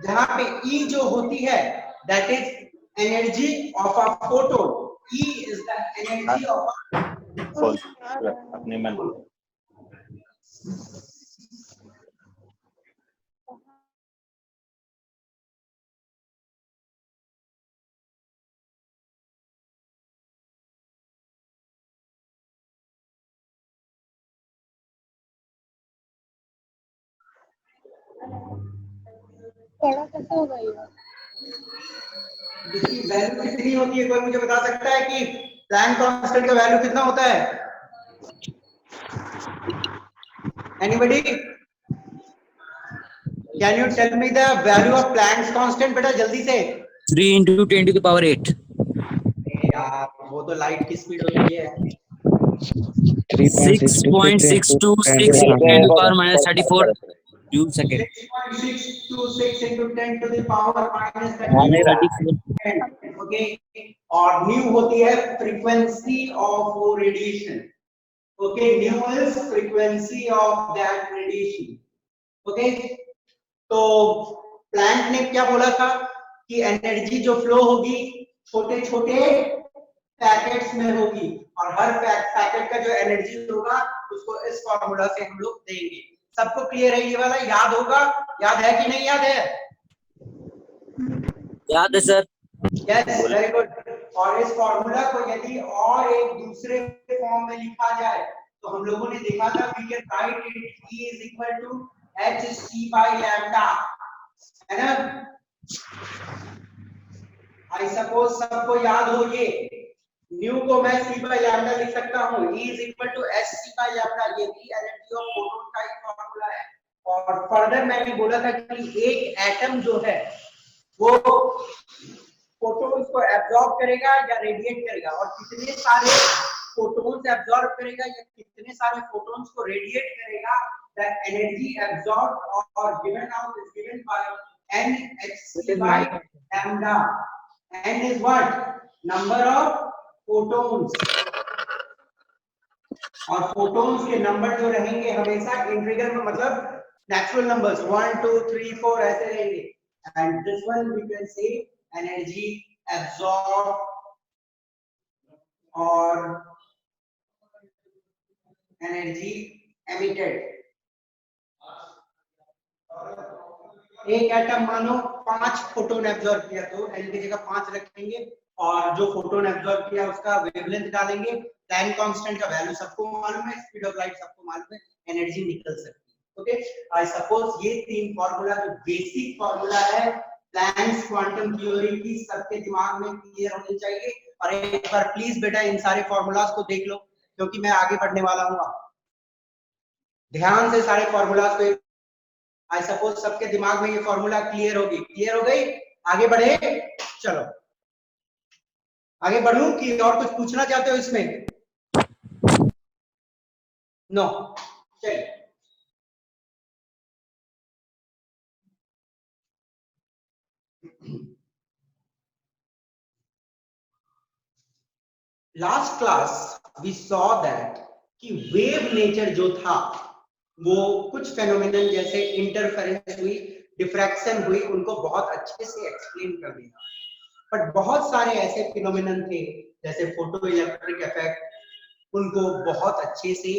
जहां पे E जो होती है that is energy of a photon. E is the energy of a अपने मन पढ़ा कैसे होगा ये? इसकी वैल्यू कितनी होती है? कोई मुझे बता सकता है कि प्लैंक कांस्टेंट का वैल्यू कितना होता है? Anybody can you tell me the value of Planck's constant? बेटा जल्दी से। 3 × 10⁸ यार वो तो लाइट की स्पीड होती है। 6.626 × 10⁻34 joule second. 6.626 into 10 to the power minus 34। Okay, और न्यू होती है फ्रीक्वेंसी ऑफ वो radiation. Okay, new is frequency of that radiation. Okay, तो प्लैंक ने क्या बोला था कि एनर्जी जो फ्लो होगी छोटे छोटे पैकेट्स में होगी, और हर पैकेट का जो एनर्जी होगा उसको इस फॉर्मूला से हम लोग देंगे। सबको क्लियर है ये वाला? याद होगा? याद है कि नहीं याद है? याद है सर। Yes, very good. और इस फॉर्मूला को यदि और एक दूसरे फॉर्म में लिखा जाए तो हम लोगों ने देखा था we can write it E is equal to hc/λ, है ना? आई सपोज सबको याद हो ये न्यू को मैं c/λ लिख सकता हूँ। E is equal to hc/λ, ये भी एनर्जी ऑफ फोटोन का ही फॉर्मूला है। और फर्दर मैंने बोला था कि एक एटम जो है वो फोटोन्स को एब्जॉर्ब करेगा या रेडिएट करेगा, और कितने सारे फोटोन्स एब्जॉर्ब करेगा या कितने सारे फोटोन्स को रेडिएट करेगा। द एनर्जी एब्जॉर्ब्ड और given out is given by nhc/λ। n is what? number of photons, और फोटोन्स के नंबर जो रहेंगे हमेशा इंटीग्रल में, मतलब नेचुरल नंबर्स 1 2 3 4 ऐसे रहेंगे। And this one we can say energy absorb और एनर्जी एमिटेड। एक एटम मानो 5 फोटोन एब्सॉर्ब किया तो n की जगह 5 रखेंगे, और जो फोटोन एब्सॉर्ब किया उसका वेवलेंथ डालेंगे। प्लैंक कांस्टेंट का वैल्यू सबको मालूम है, स्पीड ऑफ लाइट सबको मालूम है, एनर्जी निकल सकती है। ओके, आई सपोज ये तीन फार्मूला जो बेसिक फार्मूला है प्लैंक्स क्वांटम थ्योरी की, सबके दिमाग में क्लियर होनी चाहिए। और एक बार प्लीज बेटा इन सारे फार्मूलाज को देख लो, क्योंकि मैं आगे बढ़ने वाला हूँ। ध्यान से सारे फार्मूलाज को, आई सपोज सबके दिमाग में ये फॉर्मूला क्लियर होगी। क्लियर हो गई? आगे बढ़े? चलो आगे बढ़ूं कि और कुछ पूछना चाहते हो इसमें? नो, चलिए last class we saw that कि वेव नेचर जो था वो कुछ फेनोमेनन जैसे इंटरफेरेंस हुई, डिफ्रैक्शन हुई, उनको बहुत अच्छे से एक्सप्लेन कर दिया। बट बहुत सारे ऐसे फिनोमेनन थे जैसे फोटो इलेक्ट्रिक इफेक्ट, उनको बहुत अच्छे से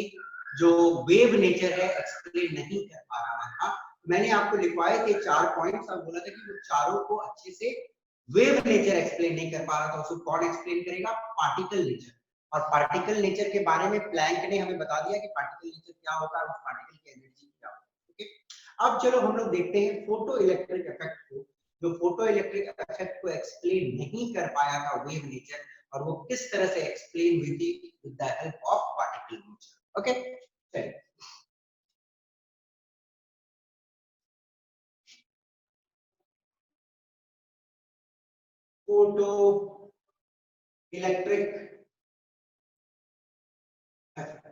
जो वेव नेचर है एक्सप्लेन नहीं कर पा रहा था। मैंने आपको लिखवाए थे 4 पॉइंट्स और बोला था कि वो चारों को अच्छे से वेव नेचर एक्सप्लेन नहीं कर पा रहा था। उसको कौन एक्सप्लेन करेगा? Particle nature. और पार्टिकल नेचर के बारे में प्लैंक ने हमें बता दिया कि पार्टिकल नेचर क्या होता है, उस पार्टिकल की एनर्जी क्या होती है। ओके, अब चलो हम लोग देखते हैं फोटो इलेक्ट्रिक इफेक्ट को। जो फोटो इलेक्ट्रिक इफेक्ट को एक्सप्लेन नहीं कर पाया था वेव नेचर, और वो किस तरह से एक्सप्लेन हुई थी with the help of particle nature. Okay, चलिए फोटो इलेक्ट्रिक इफेक्ट।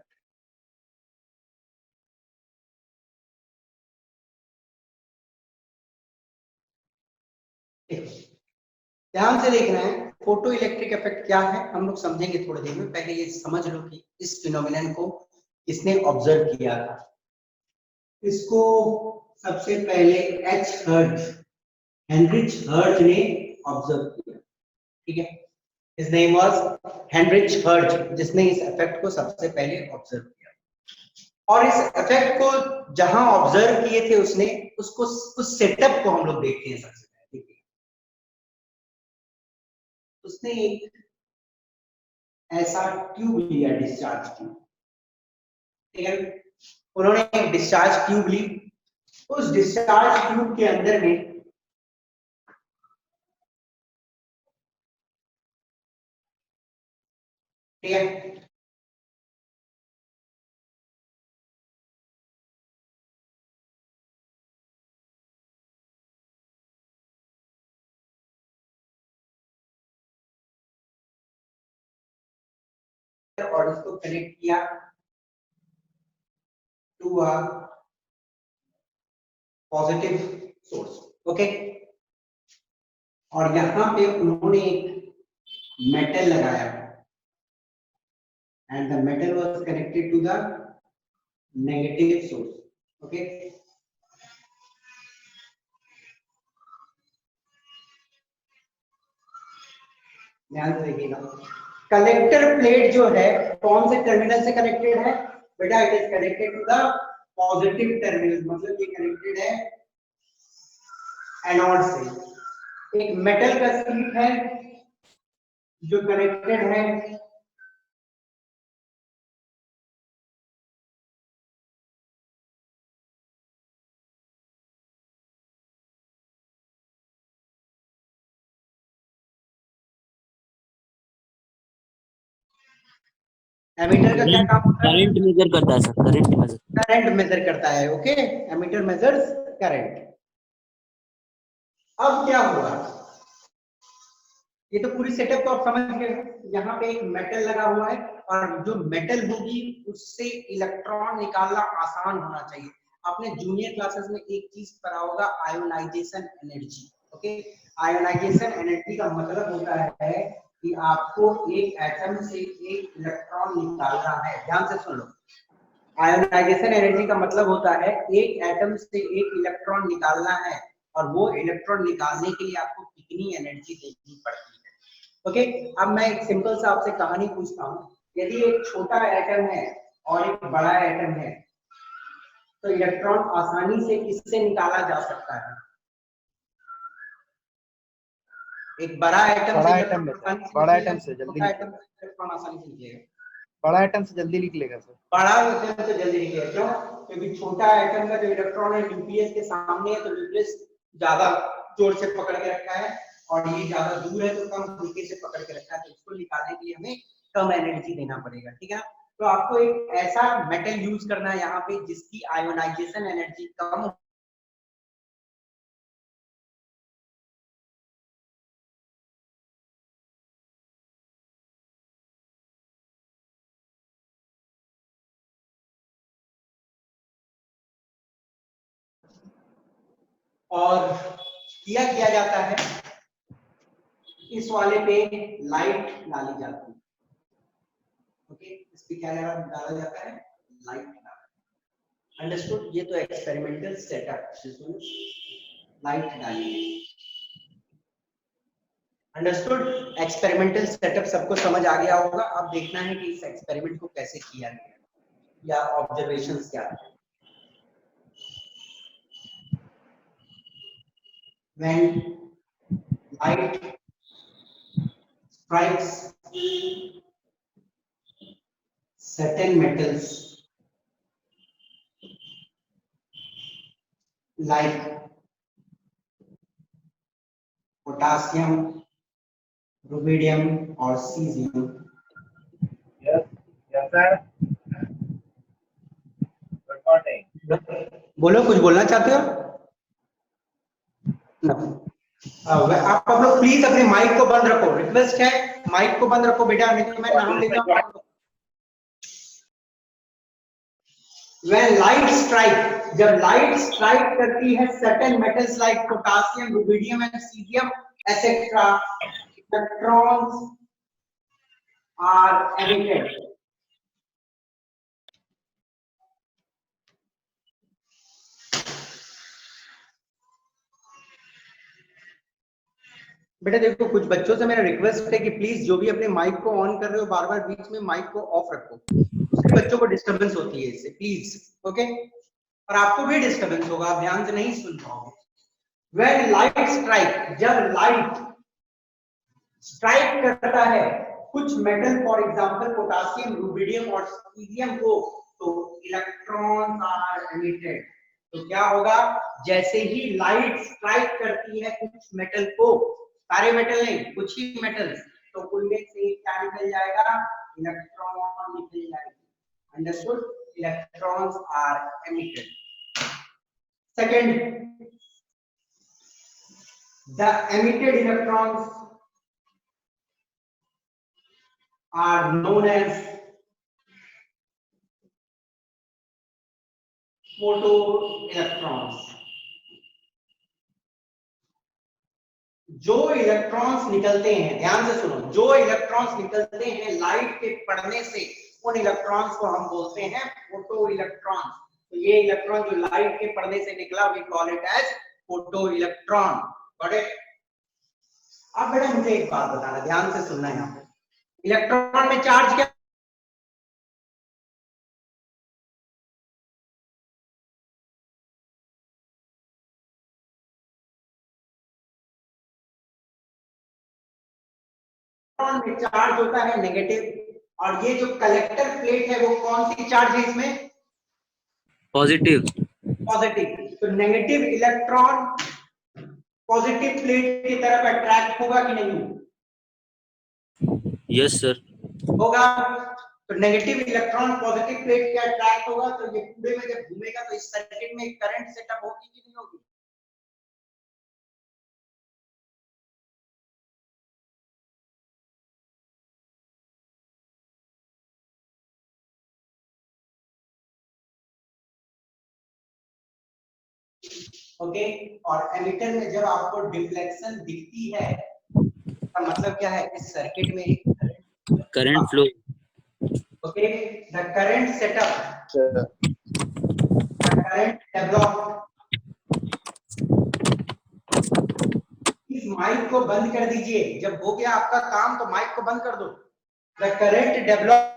ध्यान से देखना है फोटो इलेक्ट्रिक इफेक्ट क्या है, हम लोग समझेंगे थोड़ी देर में। पहले ये समझ लो कि इस फिनोमेनन को किसने ऑब्जर्व किया था। इसको सबसे पहले एच हर्ट्ज हेनरिच हर्ज ने ऑब्जर्व किया, ठीक है। His name was हेनरिच हर्ज, जिसने इस इफेक्ट को सबसे पहले ऑब्जर्व किया। और इस इफेक्ट को जहां ऑब्जर्व किए थे उसने, उसको उस सेटअप को हम लोग देखते हैं सबसे पहले, ठीक है। उसने एक ऐसा ट्यूब लिया, डिस्चार्ज ट्यूब, ठीक है। उन्होंने एक डिस्चार्ज ट्यूब ली, उस डिस्चार्ज ट्यूब के अंदर में ठीक है और इसको कनेक्ट किया to a positive source, okay. और यहां पे उन्होंने एक मेटल लगाया and the metal was connected to the negative source, okay. ध्यान से देखिएगा, कलेक्टर प्लेट जो है कौन से टर्मिनल से कनेक्टेड है बेटा? It is connected to the positive terminal, मतलब ये कनेक्टेड है एनोड से। एक मेटल का शीट है जो कनेक्टेड है एमीटर का क्या काम होता है? करंट मेजर करता है sir, current measure. Current measure करता है, ओके। Ammeter measures current. अब क्या हुआ, ये तो पूरी सेटअप को आप समझ गए। यहाँ पे एक मेटल लगा हुआ है और जो मेटल होगी उससे इलेक्ट्रॉन निकालना आसान होना चाहिए। आपने जूनियर क्लासेस में एक चीज पढ़ा होगा, ionisation energy, okay. Ionisation energy का मतलब होता है कि आपको एक एटम से एक इलेक्ट्रॉन निकालना है। ध्यान से सुन लो, आयोनाइजेशन एनर्जी का मतलब होता है एक एटम से एक इलेक्ट्रॉन निकालना है, और वो इलेक्ट्रॉन निकालने के लिए आपको कितनी एनर्जी देनी पड़ती है, ओके। अब मैं एक सिंपल सा आपसे कहानी पूछता हूँ, यदि एक छोटा एटम है और एक बड़ा एटम है, तो इलेक्ट्रॉन आसानी से किससे निकाला जा सकता है? एक बड़ा एटम से बड़ा एटम से जल्दी छोटा एटम से इलेक्ट्रॉन आसानी से निकलेगा। बड़ा एटम से जल्दी निकलेगा सर। बड़ा एटम से जल्दी निकलेगा, क्यों? क्योंकि छोटा एटम का जो इलेक्ट्रॉन है न्यूक्लियस के सामने है, तो न्यूक्लियस ज्यादा जोर से पकड़ के रखा है, और ये ज्यादा दूर है तो कम हल्के से पकड़ के रखा है, तो इसको निकालने के लिए हमें कम एनर्जी देना पड़ेगा, ठीक है। तो आपको एक ऐसा मेटल यूज करना है यहाँ पे जिसकी आयोनाइजेशन एनर्जी कम हो, और किया जाता है इस वाले पे लाइट डाली जाती है, ओके। इस पे क्या डाला जाता है? लाइट। अंडरस्टूड? ये तो एक्सपेरिमेंटल सेटअप जिसमें लाइट डाली है। अंडरस्टूड? एक्सपेरिमेंटल सेटअप सबको समझ आ गया होगा। अब देखना है कि इस एक्सपेरिमेंट को कैसे किया गया या ऑब्जर्वेशंस क्या है। When light strikes certain metals like potassium, rubidium or cesium. Yes, yes sir. Good morning. बोलो, कुछ बोलना चाहते हो? आप लोग प्लीज अपने माइक को बंद रखो, रिक्वेस्ट है, माइक को बंद रखो बेटा, नहीं तो मैं नाम लेता हूँ। When light strike, जब लाइट स्ट्राइक करती है certain metals like potassium, rubidium and cesium etc, electrons are emitted. बेटा देखो, कुछ बच्चों से मेरा रिक्वेस्ट है कि प्लीज जो भी अपने माइक को ऑन कर रहे हो बार बार बीच में माइक को ऑफ रखो, दूसरे बच्चों को डिस्टरबेंस होती है इससे, प्लीज। ओके, और आपको भी डिस्टरबेंस होगा, आप ध्यान से नहीं सुन पाओगे। When light strike, जब लाइट स्ट्राइक करता है कुछ metal, for example potassium, rubidium और सीरियम को, तो इलेक्ट्रॉन्स आर एमिटेड। तो क्या होगा, जैसे ही लाइट स्ट्राइक करती है कुछ मेटल को, सारे मेटल नहीं, कुछ ही मेटल्स, तो उनमें से क्या निकल जाएगा, इलेक्ट्रॉन निकल जाएगी। Understood? Electrons are emitted. Second, the emitted electrons are known as photoelectrons। जो इलेक्ट्रॉन्स निकलते हैं, ध्यान से सुनो, जो इलेक्ट्रॉन्स निकलते हैं लाइट के पड़ने से, उन इलेक्ट्रॉन्स को हम बोलते हैं फोटो इलेक्ट्रॉन्स। तो ये इलेक्ट्रॉन जो लाइट के पड़ने से निकला, we call it as photo electron. Got it? अब बेटा मुझे एक बात बताना, ध्यान से सुनना है। यहाँ पे इलेक्ट्रॉन में चार्ज क्या, इलेक्ट्रॉन में चार्ज होता है नेगेटिव, और ये जो कलेक्टर प्लेट है वो कौन सी चार्ज है इसमें, पॉजिटिव। पॉजिटिव। तो नेगेटिव इलेक्ट्रॉन पॉजिटिव प्लेट की तरफ अट्रैक्ट होगा कि नहीं, यस सर। होगा। तो नेगेटिव इलेक्ट्रॉन पॉजिटिव प्लेट के अट्रैक्ट होगा, तो ये पूरे में जब घूमेगा तो इस सर्किट में करंट सेटअप होगी कि नहीं होगी, ओके। और एमिटर में जब आपको डिफ्लेक्शन दिखती है, का मतलब क्या है, इस सर्किट में एक current flow. Okay, the current setup, the current develop. इस माइक को बंद कर दीजिए, जब हो गया आपका काम तो माइक को बंद कर दो। The current develop,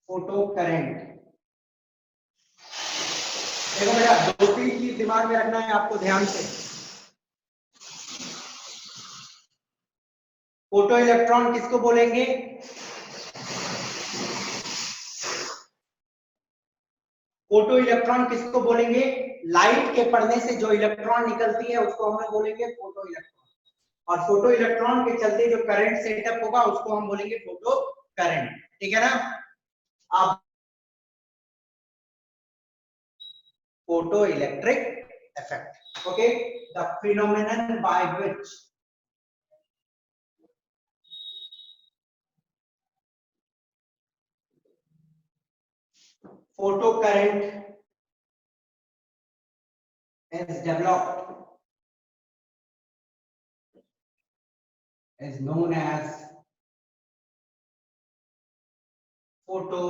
photo current. देखो बेटा, दो तीन चीज दिमाग में रखना है आपको ध्यान से। फोटो इलेक्ट्रॉन किसको बोलेंगे, फोटो इलेक्ट्रॉन किसको बोलेंगे, लाइट के पड़ने से जो इलेक्ट्रॉन निकलती है उसको हम लोग बोलेंगे फोटो इलेक्ट्रॉन। और फोटो इलेक्ट्रॉन के चलते जो करंट सेटअप होगा उसको हम बोलेंगे फोटो करंट। ठीक है ना? आप photo electric effect, okay, the phenomenon by which photo current is developed is known as photo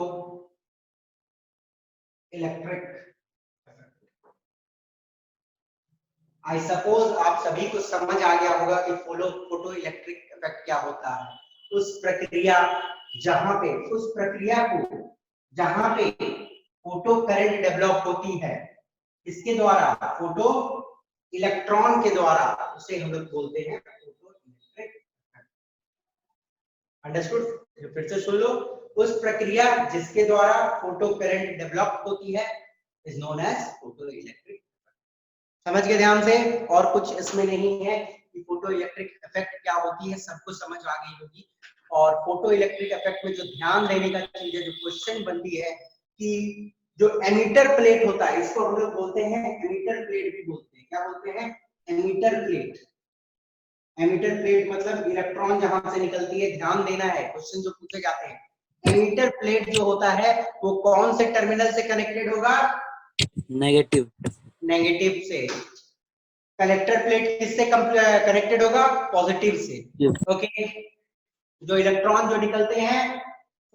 electric effect। I suppose आप सभी को समझ आ गया होगा कि फोटो इलेक्ट्रिक इफेक्ट क्या होता है। उस प्रक्रिया जहां पे, उस प्रक्रिया को जहां पे फोटो करंट डेवलप होती है, इसके द्वारा, फोटो इलेक्ट्रॉन के द्वारा, उसे हम लोग बोलते हैं फोटो इलेक्ट्रिक इफेक्ट। अंडरस्टूड? फिर से सुन लो, उस प्रक्रिया जिसके द्वारा फोटो करंट डेवलप होती है is known as photo electric. समझ के ध्यान से, और कुछ इसमें नहीं है कि फोटो इलेक्ट्रिक इफेक्ट क्या होती है, सबको समझ आ गई होगी। और फोटो इलेक्ट्रिक इफेक्ट में जो ध्यान देने का चीज है, जो क्वेश्चन बनती है कि जो एमिटर प्लेट होता है, इसको हम लोग बोलते हैं एमिटर प्लेट भी बोलते हैं। क्या बोलते हैं? Emitter plate. एमिटर प्लेट मतलब इलेक्ट्रॉन जहां से निकलती है, ध्यान देना है, क्वेश्चन जो पूछे जाते हैं। एमिटर प्लेट जो होता है वो कौन से टर्मिनल से कनेक्टेड होगा? नेगेटिव। नेगेटिव से। कलेक्टर प्लेट किससे कनेक्टेड होगा? पॉजिटिव से। ओके, जो इलेक्ट्रॉन जो निकलते हैं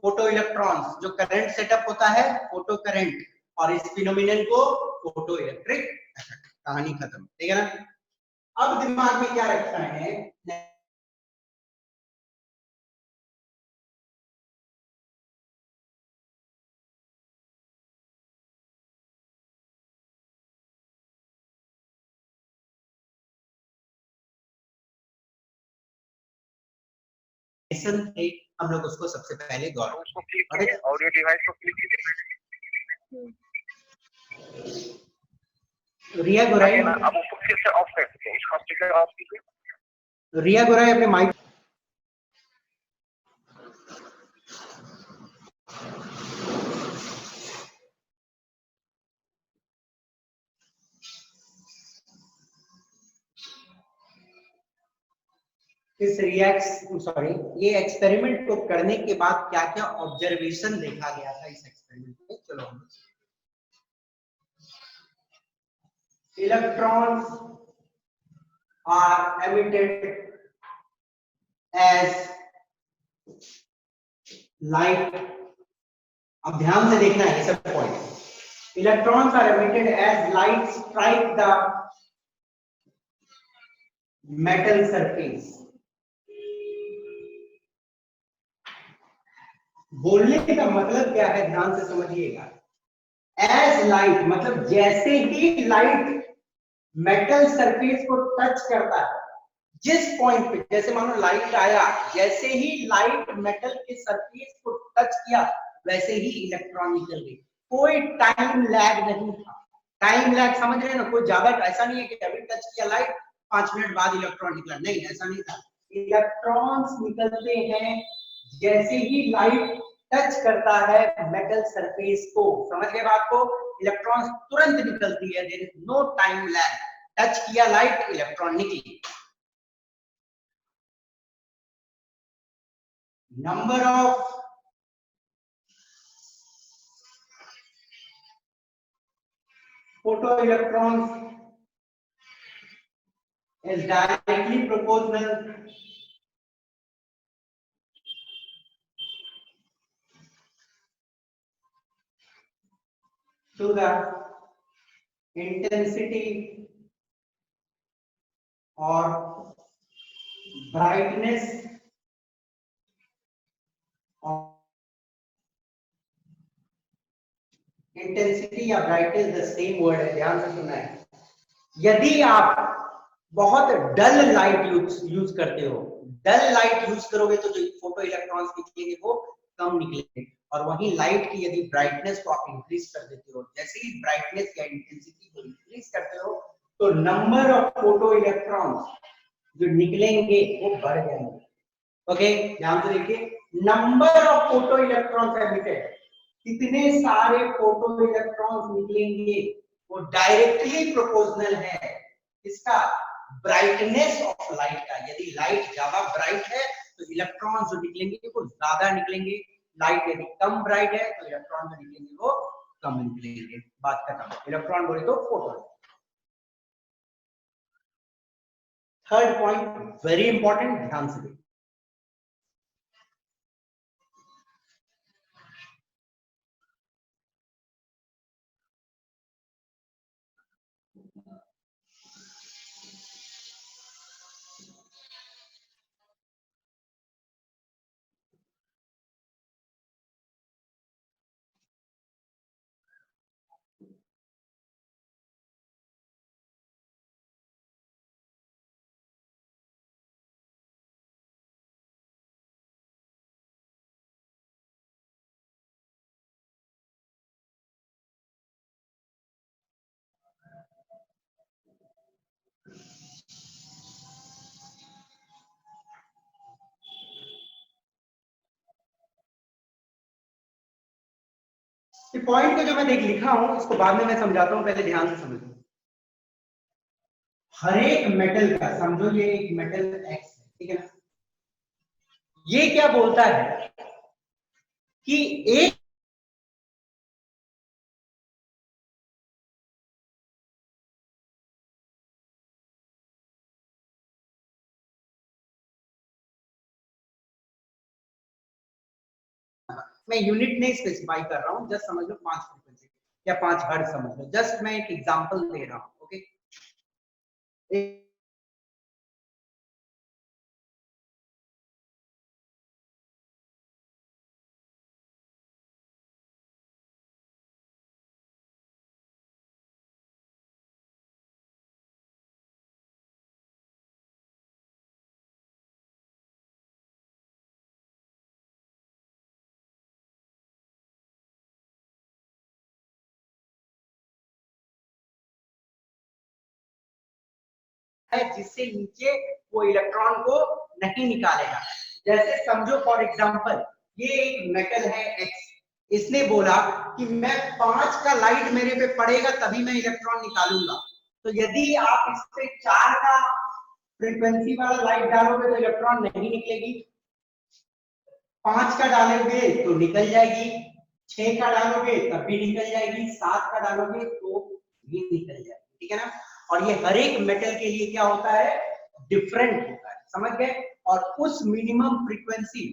फोटो इलेक्ट्रॉन्स, जो करंट सेटअप होता है फोटो करंट, और इस फिनोमिनन को फोटो इलेक्ट्रिक इफेक्ट। कहानी खत्म, ठीक है ना। अब दिमाग में क्या रखना है, थे, हम लोग उसको सबसे पहले गौर उसको क्लिक कीजिए, ऑडियो डिवाइस को क्लिक कीजिए। रिया गोराई, अब उसको फिर से ऑफ कर दीजिए, इसको स्पीकर ऑफ कीजिए। रिया गोराई अपने माइक इस ये एक्सपेरिमेंट को करने के बाद क्या क्या ऑब्जर्वेशन देखा गया था इस एक्सपेरिमेंट में, चलो हम electrons are emitted as light. अब ध्यान से देखना है ये सब point. Electrons are emitted as light strike the metal surface. बोलने का मतलब क्या है, ध्यान से समझिएगा। एज लाइट मतलब जैसे ही लाइट मेटल सरफेस को टच करता है, जिस पॉइंट पे, जैसे मानो लाइट आया, जैसे ही लाइट मेटल के सरफेस को टच किया वैसे ही इलेक्ट्रॉन निकल गए। कोई टाइम लैग नहीं था। टाइम लैग समझ रहे हैं ना, कोई ज्यादा ऐसा नहीं है कि अभी टच किया लाइट 5 मिनट बाद इलेक्ट्रॉन निकला, नहीं ऐसा नहीं था। इलेक्ट्रॉन्स निकलते हैं जैसे ही लाइट टच करता है मेटल सरफेस को। समझ गए बात को, इलेक्ट्रॉन्स तुरंत निकलती है, there is no time lag. Touch किया लाइट, इलेक्ट्रॉन निकली। Number of photoelectrons is directly proportional to the intensity or brightness of intensity या ब्राइटनेस द सेम वर्ड है, ध्यान से सुनना है। यदि आप बहुत डल लाइट यूज करते हो, डल लाइट यूज करोगे तो जो फोटो इलेक्ट्रॉन्स निकलेंगे वो कम निकलेंगे, और वहीं लाइट की यदि ब्राइटनेस को आप इंक्रीज कर देते हो, जैसे ही ब्राइटनेस या इंटेंसिटी को इंक्रीज करते हो तो नंबर ऑफ फोटो इलेक्ट्रॉन्स जो निकलेंगे वो बढ़ जाएंगे। ओके, ध्यान से देखिए, number of photo electrons emitted, कितने सारे फोटो इलेक्ट्रॉन्स निकलेंगे वो डायरेक्टली प्रोपोर्शनल है इसका ब्राइटनेस ऑफ लाइट का। यदि लाइट ज्यादा ब्राइट है तो इलेक्ट्रॉन जो निकलेंगे वो ज्यादा निकलेंगे, लाइट यदि कम ब्राइट है तो इलेक्ट्रॉन जो निकलेंगे वो कम निकलेंगे। बात खत्म। इलेक्ट्रॉन बोले तो photon. Third point very important, ध्यान से देखिए। पॉइंट को जो मैं देख लिखा हूं इसको बाद में मैं समझाता हूं, पहले ध्यान से समझो। हर एक मेटल का, समझो ये एक मेटल एक्स है, ठीक है ना, ये क्या बोलता है कि एक मैं यूनिट नहीं स्पेसिफाई कर रहा हूँ, जस्ट समझ लो 5 फ्रीक्वेंसी या 5 हर्ट्ज समझ लो, जस्ट मैं एक एग्जांपल दे रहा हूँ। ओके, है जिससे नीचे वो इलेक्ट्रॉन को नहीं निकालेगा। जैसे समझो फॉर एग्जांपल ये एक मेटल है एक्स, इसने बोला कि मैं 5 का लाइट मेरे पे पड़ेगा तभी मैं इलेक्ट्रॉन निकालूंगा। तो यदि आप इस पे 4 का फ्रीक्वेंसी वाला लाइट डालोगे तो इलेक्ट्रॉन नहीं निकलेगी, 5 का डालोगे तो निकल जाएगी, 6 का डालोगे तब भी निकल जाएगी, 7 का डालोगे तो भी निकल जाएगी। ठीक है ना? और ये हर एक मेटल के लिए क्या होता है, डिफरेंट होता है, समझ गए? और उस मिनिमम फ्रीक्वेंसी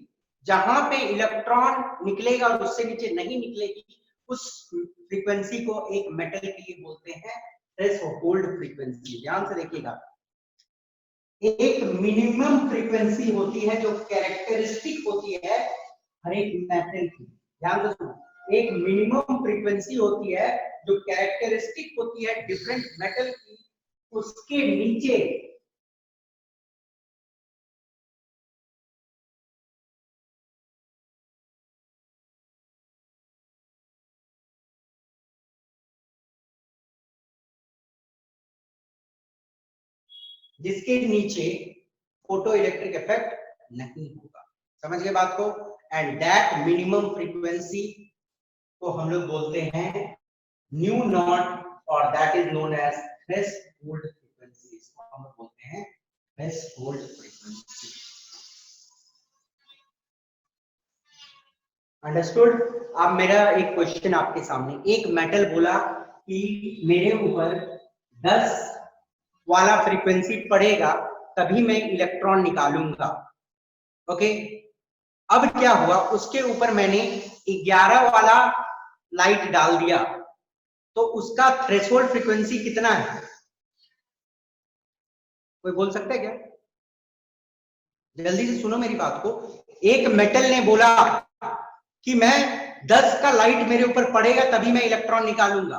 जहां पे इलेक्ट्रॉन निकलेगा और उससे नीचे नहीं निकलेगी, उस फ्रीक्वेंसी को एक मेटल के लिए बोलते हैं थ्रेशोल्ड फ्रीक्वेंसी। ध्यान से देखिएगा, एक मिनिमम फ्रीक्वेंसी होती है जो कैरेक्टरिस्टिक होती है हर एक मेटल की। ध्यान से सुनो, एक मिनिमम फ्रीक्वेंसी होती है जो कैरेक्टरिस्टिक होती है डिफरेंट मेटल की, उसके नीचे जिसके नीचे फोटो इलेक्ट्रिक इफेक्ट नहीं होगा। समझ गए बात को? एंड दैट मिनिमम फ्रीक्वेंसी को हम लोग बोलते हैं न्यू नॉट, और that is known as threshold frequency. इसको हम लोग बोलते हैं थ्रेशोल्ड फ्रीक्वेंसी। अंडरस्टूड? अब मेरा एक क्वेश्चन आपके सामने, एक मेटल बोला कि मेरे ऊपर 10 वाला फ्रीक्वेंसी पड़ेगा तभी मैं इलेक्ट्रॉन निकालूंगा। ओके, अब क्या हुआ, उसके ऊपर मैंने 11 वाला लाइट डाल दिया, तो उसका थ्रेशोल्ड फ्रीक्वेंसी कितना है? कोई बोल सकता है क्या? जल्दी से सुनो मेरी बात को। एक मेटल ने बोला कि मैं 10 का लाइट मेरे ऊपर पड़ेगा तभी मैं इलेक्ट्रॉन निकालूंगा,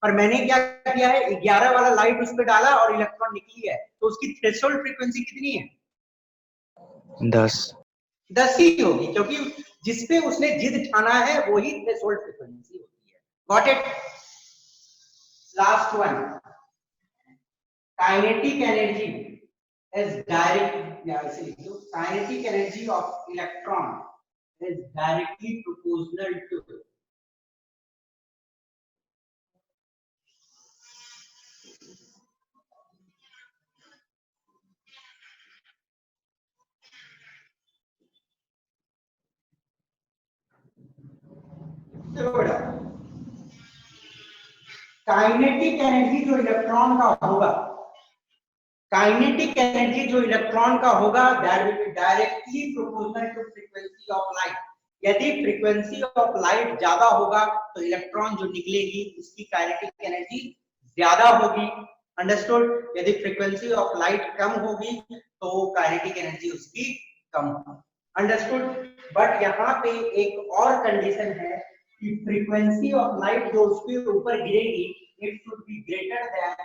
पर मैंने क्या किया है, 11 वाला लाइट उस पर डाला और इलेक्ट्रॉन निकली है, तो उसकी थ्रेशोल्ड फ्रीक्वेंसी कितनी है? 10 ही होगी, क्योंकि जिसपे उसने जिद ठाना है वो ही थ्रेशोल्ड फ्रीक्वेंसी होती है। Got it? Last one, kinetic energy is direct, या ऐसे लिख लो, kinetic energy of electron is directly proportional to kinetic energy जो इलेक्ट्रॉन का होगा, काइनेटिक एनर्जी जो इलेक्ट्रॉन का होगा that will be directly proportional to frequency of light. यदि फ्रीक्वेंसी ऑफ लाइट ज्यादा होगा तो इलेक्ट्रॉन जो निकलेगी उसकी काइनेटिक एनर्जी ज्यादा होगी। अंडरस्टूड? यदि फ्रीक्वेंसी ऑफ लाइट कम होगी तो काइनेटिक एनर्जी उसकी कम होगी। अंडरस्टूड? बट यहाँ पे एक और कंडीशन है कि फ्रीक्वेंसी ऑफ लाइट जो उसके ऊपर गिरेगी it should be greater then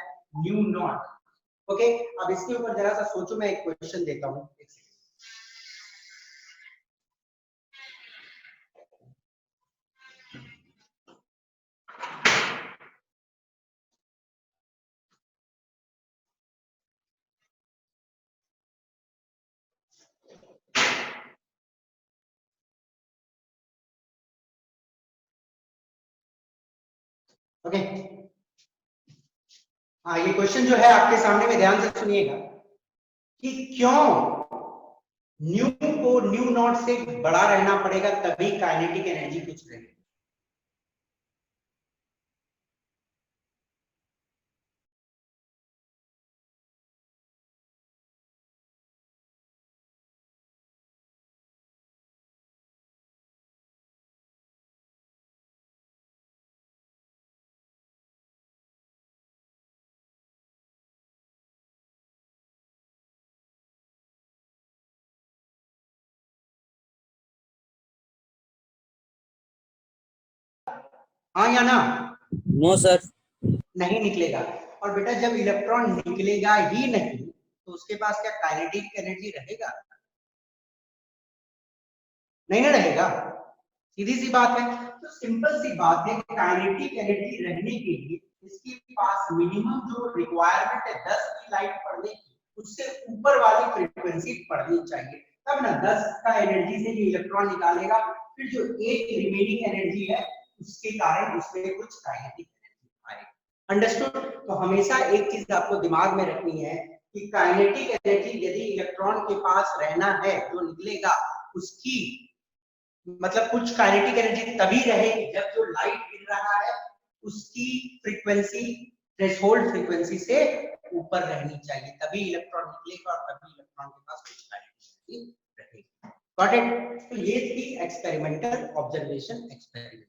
new not. Okay, अब इसके ऊपर जरा सा सोचो, मैं एक क्वेश्चन देता हूं, एक सेकंड। ओके, हाँ ये क्वेश्चन जो है आपके सामने में, ध्यान से सुनिएगा कि क्यों न्यू को न्यू नॉट से बड़ा रहना पड़ेगा तभी काइनेटिक एनर्जी कुछ रहेगी। हाँ या ना? No sir. नहीं निकलेगा। और बेटा जब इलेक्ट्रॉन निकलेगा ही नहीं तो उसके पास क्या काइनेटिक एनर्जी रहेगा? नहीं ना रहेगा। सीधी सी बात है। तो सिंपल सी बात है, काइनेटिक एनर्जी रहने के लिए इसके पास मिनिमम जो रिक्वायरमेंट है 10 की लाइट पढ़ने की, उससे ऊपर वाली फ्रीक्वेंसी पढ़नी चाहिए, तब ना 10 का एनर्जी से ये इलेक्ट्रॉन निकालेगा, फिर जो एक रिमेनिंग एनर्जी है उसके कारण उसमें कुछ काइनेटिक एनर्जी आएगी। अंडरस्टूड? तो हमेशा एक चीज आपको दिमाग में रखनी है कि काइनेटिक एनर्जी यदि इलेक्ट्रॉन के पास रहना है, जो निकलेगा उसकी मतलब कुछ काइनेटिक एनर्जी तभी रहेगी जब जो लाइट गिर रहा है उसकी फ्रीक्वेंसी थ्रेशोल्ड फ्रीक्वेंसी से ऊपर रहनी चाहिए, तभी इलेक्ट्रॉन निकलेगा और तभी इलेक्ट्रॉन के पास कुछ काइनेटिक एनर्जी रहेगी। Got it? तो ये थी एक्सपेरिमेंटल ऑब्जर्वेशन एक्सपेरिमेंट।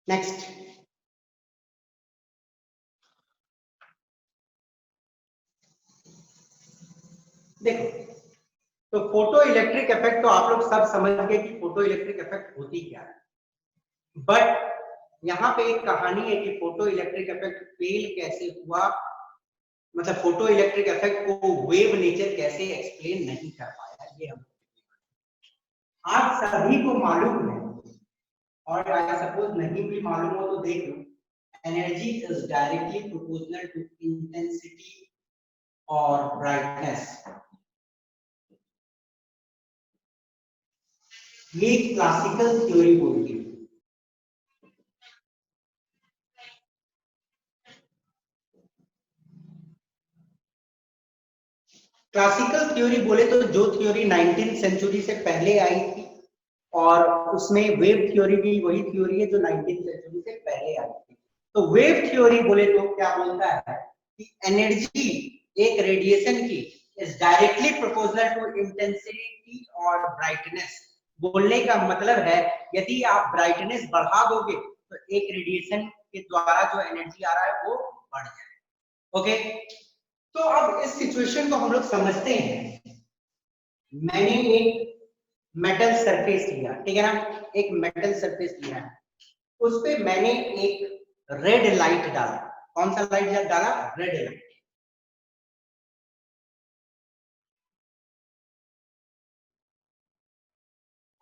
नेक्स्ट देखो, तो फोटो इलेक्ट्रिक इफेक्ट तो आप लोग सब समझ गए कि फोटो इलेक्ट्रिक इफेक्ट होती क्या है, बट यहाँ पे एक कहानी है कि फोटो इलेक्ट्रिक इफेक्ट फेल कैसे हुआ, मतलब फोटो इलेक्ट्रिक इफेक्ट को वेव नेचर कैसे एक्सप्लेन नहीं कर पाया, ये हम आप सभी को मालूम है, और अगर सपोज नहीं भी मालूम हो तो देख लो, energy is directly proportional to intensity और ब्राइटनेस। ये क्लासिकल थ्योरी बोलती है। क्लासिकल थ्योरी बोले तो जो थ्योरी 19th सेंचुरी से पहले आई थी, और उसमें वेव थ्योरी भी वही थ्योरी है जो 19th सेंचुरी से पहले आई थी। तो वेव थ्योरी बोले तो क्या बोलता है कि एनर्जी एक रेडिएशन की is directly proportional to intensity और ब्राइटनेस। बोलने का मतलब है यदि आप ब्राइटनेस बढ़ा दोगे तो एक रेडिएशन के द्वारा जो एनर्जी आ रहा है वो बढ़ जाएगा। ओके, तो अब इस सिचुएशन को हम लोग समझते हैं। मैंने एक मेटल सरफेस लिया, ठीक है ना, एक मेटल सरफेस लिया है, उस पे मैंने एक रेड लाइट डाला। कौन सा लाइट डाला? Red light.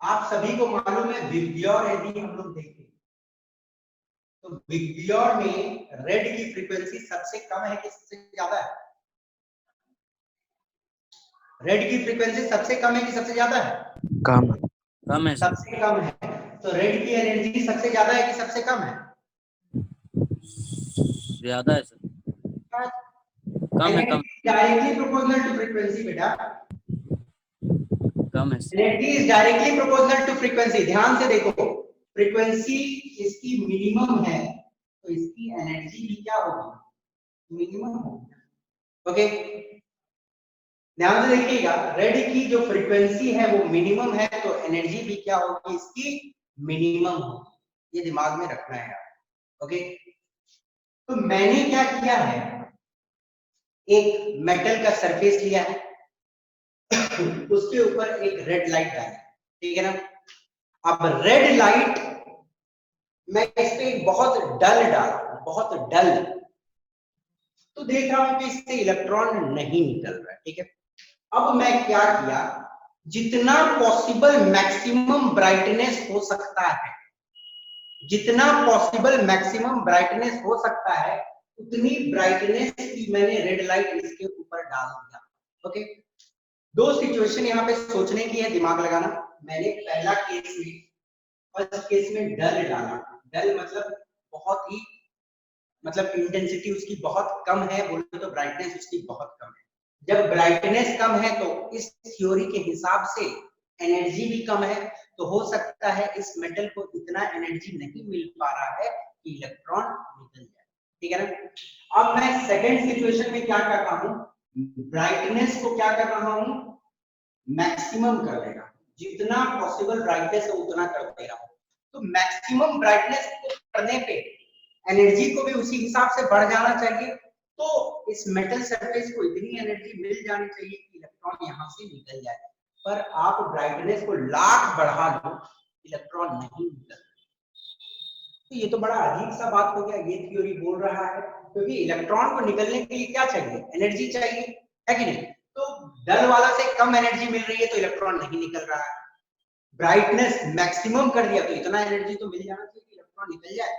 आप सभी को मालूम है विग्योर, यदि हम लोग देखें तो विग्योर में रेड की फ्रीक्वेंसी सबसे कम है कि सबसे ज्यादा है? रेड की फ्रीक्वेंसी सबसे कम है कि सबसे ज्यादा है? कम है सर। सबसे कम है। तो रेड की एनर्जी सबसे ज्यादा है कि सबसे कम है? ज्यादा है सर। कम है, कम डायरेक्टली प्रोपोर्शनल टू फ्रीक्वेंसी बेटा, कम है। Energy is directly proportional to frequency. ध्यान से देखो, फ्रीक्वेंसी इसकी मिनिमम है तो इसकी एनर्जी भी क्या होगी? मिनिमम होगी। ओके, ध्यान से देखिएगा, रेड की जो फ्रीक्वेंसी है वो मिनिमम है तो एनर्जी भी क्या होगी? इसकी मिनिमम होगी। ये दिमाग में रखना है यार। ओके, तो मैंने क्या किया है, एक मेटल का सरफेस लिया है, उसके ऊपर एक रेड लाइट डाली, ठीक है ना। अब रेड लाइट मैं इस पे बहुत डल डाला, बहुत डल, तो देख रहा हूं कि इससे इलेक्ट्रॉन नहीं निकल रहा है, ठीक है। अब मैं क्या किया, जितना पॉसिबल मैक्सिमम ब्राइटनेस हो सकता है, जितना पॉसिबल मैक्सिमम ब्राइटनेस हो सकता है उतनी ब्राइटनेस की मैंने रेड लाइट इसके ऊपर डाल दिया। ओके, दो सिचुएशन यहाँ पे सोचने की है, दिमाग लगाना। मैंने पहला केस में, फर्स्ट केस में डल डाला। डल मतलब बहुत ही, मतलब इंटेंसिटी उसकी बहुत कम है, बोले तो ब्राइटनेस उसकी बहुत कम है। जब ब्राइटनेस कम है तो इस थ्योरी के हिसाब से एनर्जी भी कम है, तो हो सकता है इस मेटल को इतना एनर्जी नहीं मिल पा रहा है कि इलेक्ट्रॉन निकल जाए, ठीक है ना। अब मैं सेकंड सिचुएशन में क्या कर रहा हूं, ब्राइटनेस को क्या कर रहा हूं, मैक्सिमम कर दे रहा हूं, जितना पॉसिबल ब्राइटनेस है उतना कर दे रहा हूं। तो मैक्सिमम ब्राइटनेस को करने पे एनर्जी को भी उसी हिसाब से बढ़ जाना चाहिए। तो इस मेटल सरफेस को इतनी एनर्जी मिल जानी चाहिए कि इलेक्ट्रॉन यहाँ से निकल जाए, पर आप ब्राइटनेस को लाख बढ़ा लो, इलेक्ट्रॉन नहीं निकल। तो ये तो बड़ा अजीब सा बात हो गया, ये थ्योरी बोल रहा है, क्योंकि इलेक्ट्रॉन को निकलने के लिए क्या चाहिए, एनर्जी चाहिए, है कि नहीं। तो डल वाला से कम एनर्जी मिल रही है तो इलेक्ट्रॉन नहीं निकल रहा है। ब्राइटनेस मैक्सिमम कर दिया तो इतना एनर्जी तो मिल जाना चाहिए कि इलेक्ट्रॉन निकल जाए,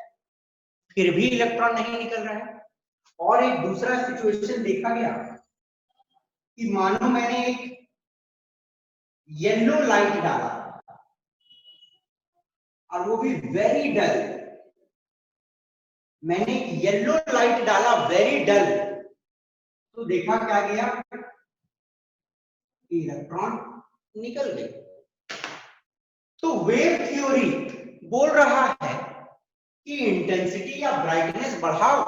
फिर भी इलेक्ट्रॉन नहीं निकल रहा है। और एक दूसरा सिचुएशन देखा गया कि मानो मैंने एक येलो लाइट डाला और वो भी वेरी डल, मैंने येलो लाइट डाला वेरी डल, तो देखा क्या गया कि इलेक्ट्रॉन निकल गए। तो वेव थ्योरी बोल रहा है कि इंटेंसिटी या ब्राइटनेस बढ़ाओ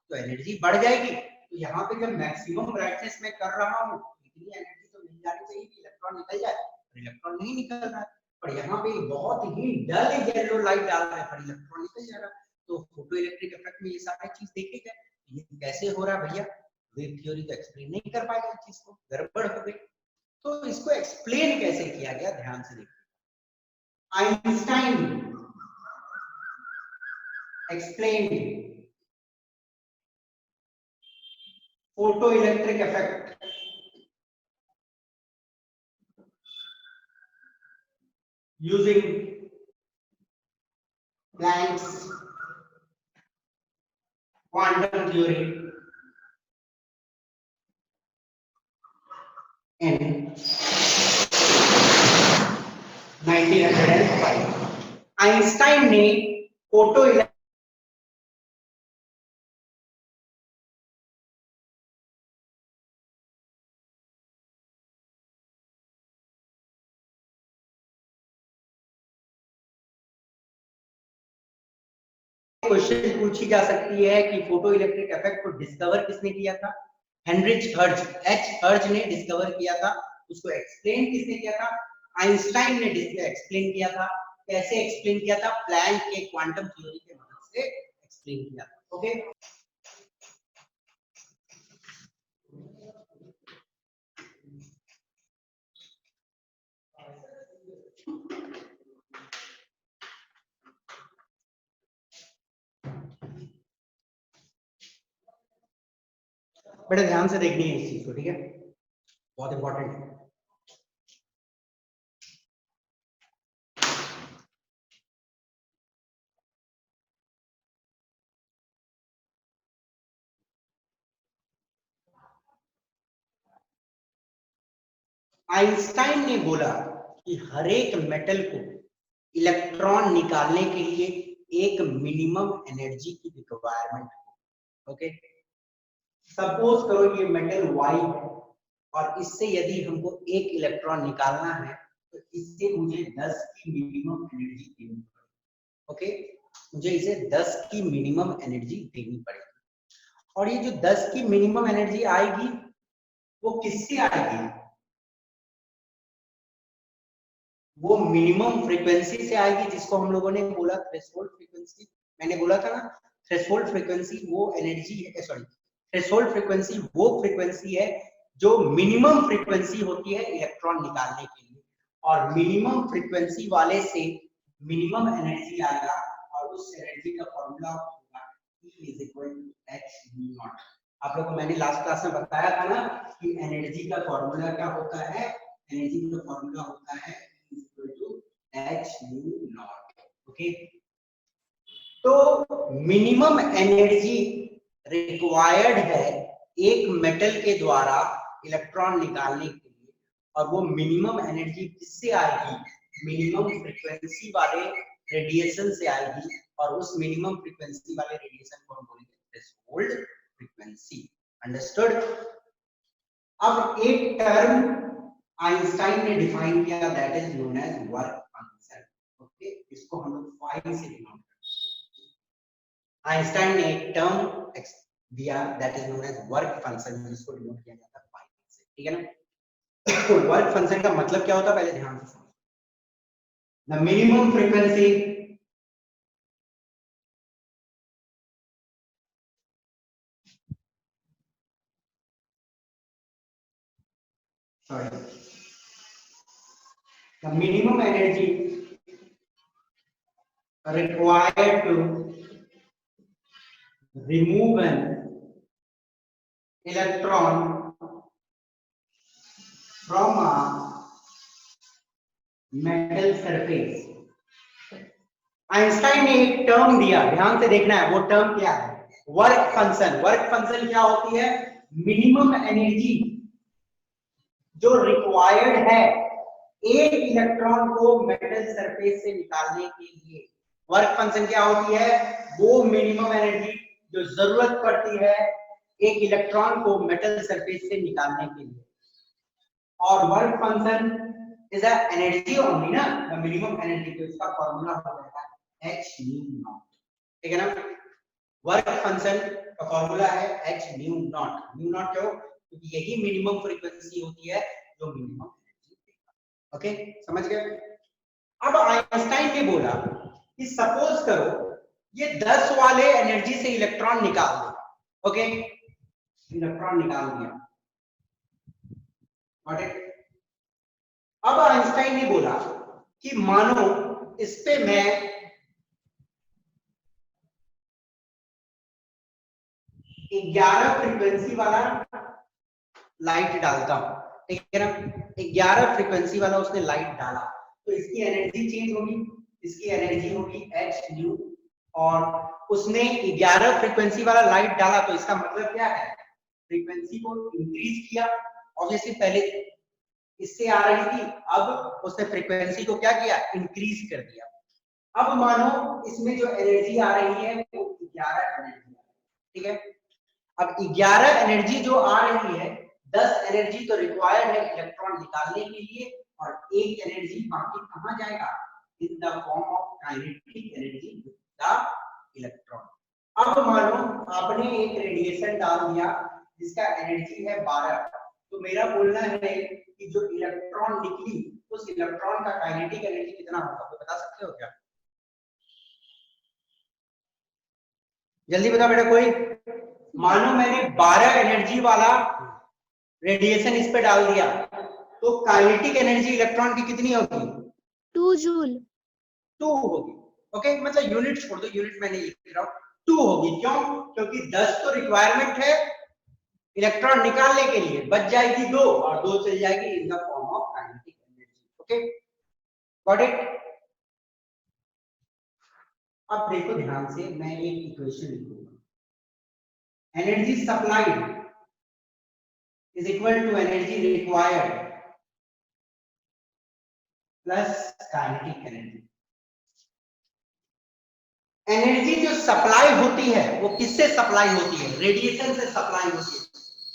तो एनर्जी बढ़ जाएगी। तो यहाँ पे जब मैक्सिमम ब्राइटनेस में कर रहा हूँ इतनी एनर्जी तो मिल जानी चाहिए कि इलेक्ट्रॉन निकल जाए, पर इलेक्ट्रॉन नहीं निकल रहा है। पर यहाँ पे बहुत ही डल येलो लाइट डाल रहा है पर इलेक्ट्रॉन निकल जा रहा है। तो फोटो इलेक्ट्रिक इफेक्ट में ये सारी चीज देखी गई, ये कैसे हो रहा है भैया, वेव थ्योरी तो एक्सप्लेन नहीं कर पाएगा इस चीज को, गड़बड़ हो गई। तो इसको एक्सप्लेन कैसे किया गया, ध्यान से देखिए। Einstein explained photoelectric effect using Planck's quantum theory in 1905। Einstein ने फोटो क्वेश्चन पूछी जा सकती है कि फोटो इलेक्ट्रिक इफेक्ट को डिस्कवर किसने किया था, हेनरिच हर्ट्ज, एच हर्ट्ज ने डिस्कवर किया था। उसको एक्सप्लेन किसने किया था, आइंस्टाइन ने एक्सप्लेन किया था। कैसे एक्सप्लेन किया था, प्लैंक के क्वांटम थ्योरी के मदद से एक्सप्लेन किया था। ओके, बड़े ध्यान से देखनी है इस चीज को, ठीक है, बहुत इंपॉर्टेंट है। आइंस्टाइन ने बोला कि हर एक मेटल को इलेक्ट्रॉन निकालने के लिए एक मिनिमम एनर्जी की रिक्वायरमेंट है। ओके, सपोज करो ये मेटल वाई है और इससे यदि हमको एक इलेक्ट्रॉन निकालना है तो इससे मुझे 10 की मिनिमम एनर्जी देनी पड़ेगी। ओके, मुझे इसे 10 की मिनिमम एनर्जी देनी पड़ेगी। और ये जो 10 की मिनिमम एनर्जी आएगी वो किससे आएगी, वो मिनिमम फ्रीक्वेंसी से आएगी, जिसको हम लोगों ने बोला थ्रेशोल्ड फ्रीक्वेंसी। मैंने बोला था ना, थ्रेशोल्ड फ्रीक्वेंसी वो एनर्जी है, सॉरी, थ्रेशोल्ड फ्रीक्वेंसी वो फ्रीक्वेंसी है जो मिनिमम फ्रीक्वेंसी होती है इलेक्ट्रॉन निकालने के लिए। और मिनिमम फ्रीक्वेंसी वाले से मिनिमम एनर्जी आएगा और उस एनर्जी का फॉर्मूला होगा E = h0। आप लोगों को मैंने लास्ट क्लास में बताया था ना कि एनर्जी का फॉर्मूला क्या होता है, एनर्जी का फॉर्मूला होता है h0। ओके, तो मिनिमम एनर्जी रिक्वायर्ड है एक मेटल के द्वारा इलेक्ट्रॉन निकालने के लिए, और वो मिनिमम एनर्जी किससे आएगी, मिनिमम फ्रीक्वेंसी वाले रेडिएशन से आएगी। और उस मिनिमम फ्रीक्वेंसी वाले रेडिएशन को हम बोलेंगे थ्रेशोल्ड फ्रीक्वेंसी। अंडरस्टूड। अब एक टर्म आइंस्टाइन ने डिफाइन किया, that is known as work function. Okay, इसको हम लोग फाई से डिनोट करते हैं। आइंस्टाइन ने एक टर्म दिया that is known as work function, जिसको डिनोट किया जाता है फाई से, ठीक है ना। वर्क फंक्शन का मतलब क्या होता है, पहले ध्यान से समझो। The minimum frequency sorry, the minimum energy required to remove an electron from a metal surface. Einstein ने एक टर्म दिया, ध्यान से देखना है वो टर्म क्या है, वर्क फंक्शन। वर्क फंक्शन क्या होती है, मिनिमम एनर्जी जो रिक्वायर्ड है एक इलेक्ट्रॉन को मेटल सरफेस से निकालने के लिए। वर्क फंक्शन क्या होती है, वो मिनिमम एनर्जी जो जरूरत पड़ती है एक इलेक्ट्रॉन को मेटल सरफेस से निकालने के लिए। और work function is a energy only ना, द मिनिमम एनर्जी, तो इसका फॉर्मूला हो जाएगा h nu naught, ठीक है ना। वर्क फंक्शन का फॉर्मूला है h nu naught। nu naught क्यों, क्योंकि यही मिनिमम फ्रीक्वेंसी होती है जो मिनिमम एनर्जी देगा। ओके, समझ गए। अब आइंस्टाइन ने बोला कि सपोज करो ये 10 वाले एनर्जी से इलेक्ट्रॉन निकाल दो। ओके, इलेक्ट्रॉन निकाल दिया, अब आइंस्टाइन ने बोला कि मानो इस पे मैं एक 11 फ्रीक्वेंसी वाला लाइट डालता हूं, ठीक है ना। 11 फ्रीक्वेंसी वाला उसने लाइट डाला तो इसकी एनर्जी चेंज होगी, इसकी एनर्जी होगी h nu, और उसने 11 फ्रीक्वेंसी वाला लाइट डाला तो इसका मतलब क्या है, फ्रीक्वेंसी को इंक्रीज किया। ऑब्वियसली पहले इससे आ रही थी, अब उसने फ्रीक्वेंसी को क्या किया, इंक्रीज कर दिया। अब मानो इसमें जो एनर्जी आ रही है वो 11 एनर्जी, ठीक है। अब 11 एनर्जी जो आ रही है, 10 एनर्जी तो रिक्वायर्ड है इलेक्ट्रॉन निकालने के लिए, और एक एनर्जी बाकी कहां जाएगा, इन the form of kinetic energy with the electron. अब मानो आपने एक रेडिएशन डाल दिया जिसका एनर्जी है 12, तो मेरा बोलना है कि जो इलेक्ट्रॉन निकली उस इलेक्ट्रॉन का काइनेटिक एनर्जी कितना होगा, तो बता सकते हो क्या, जल्दी बता बेटा कोई। मानो मैंने 12 एनर्जी वाला रेडिएशन इस पे डाल दिया तो काइनेटिक एनर्जी इलेक्ट्रॉन की कितनी होगी, 2 जूल। 2 होगी। ओके, मतलब यूनिट छोड़ दो, यूनिट मैं नहीं लिख रहा हूं, 2 होगी। क्यों, क्योंकि 10 तो रिक्वायरमेंट है इलेक्ट्रॉन निकालने के लिए, बच जाएगी 2 और 2 चल जाएगी इन the form of kinetic energy. Okay, got it. अब देखो ध्यान से, मैं एक इक्वेशन लिखूंगा, energy supplied is equal to energy required plus kinetic energy। Energy जो सप्लाई होती है वो किससे सप्लाई होती है, रेडिएशन से सप्लाई होती है।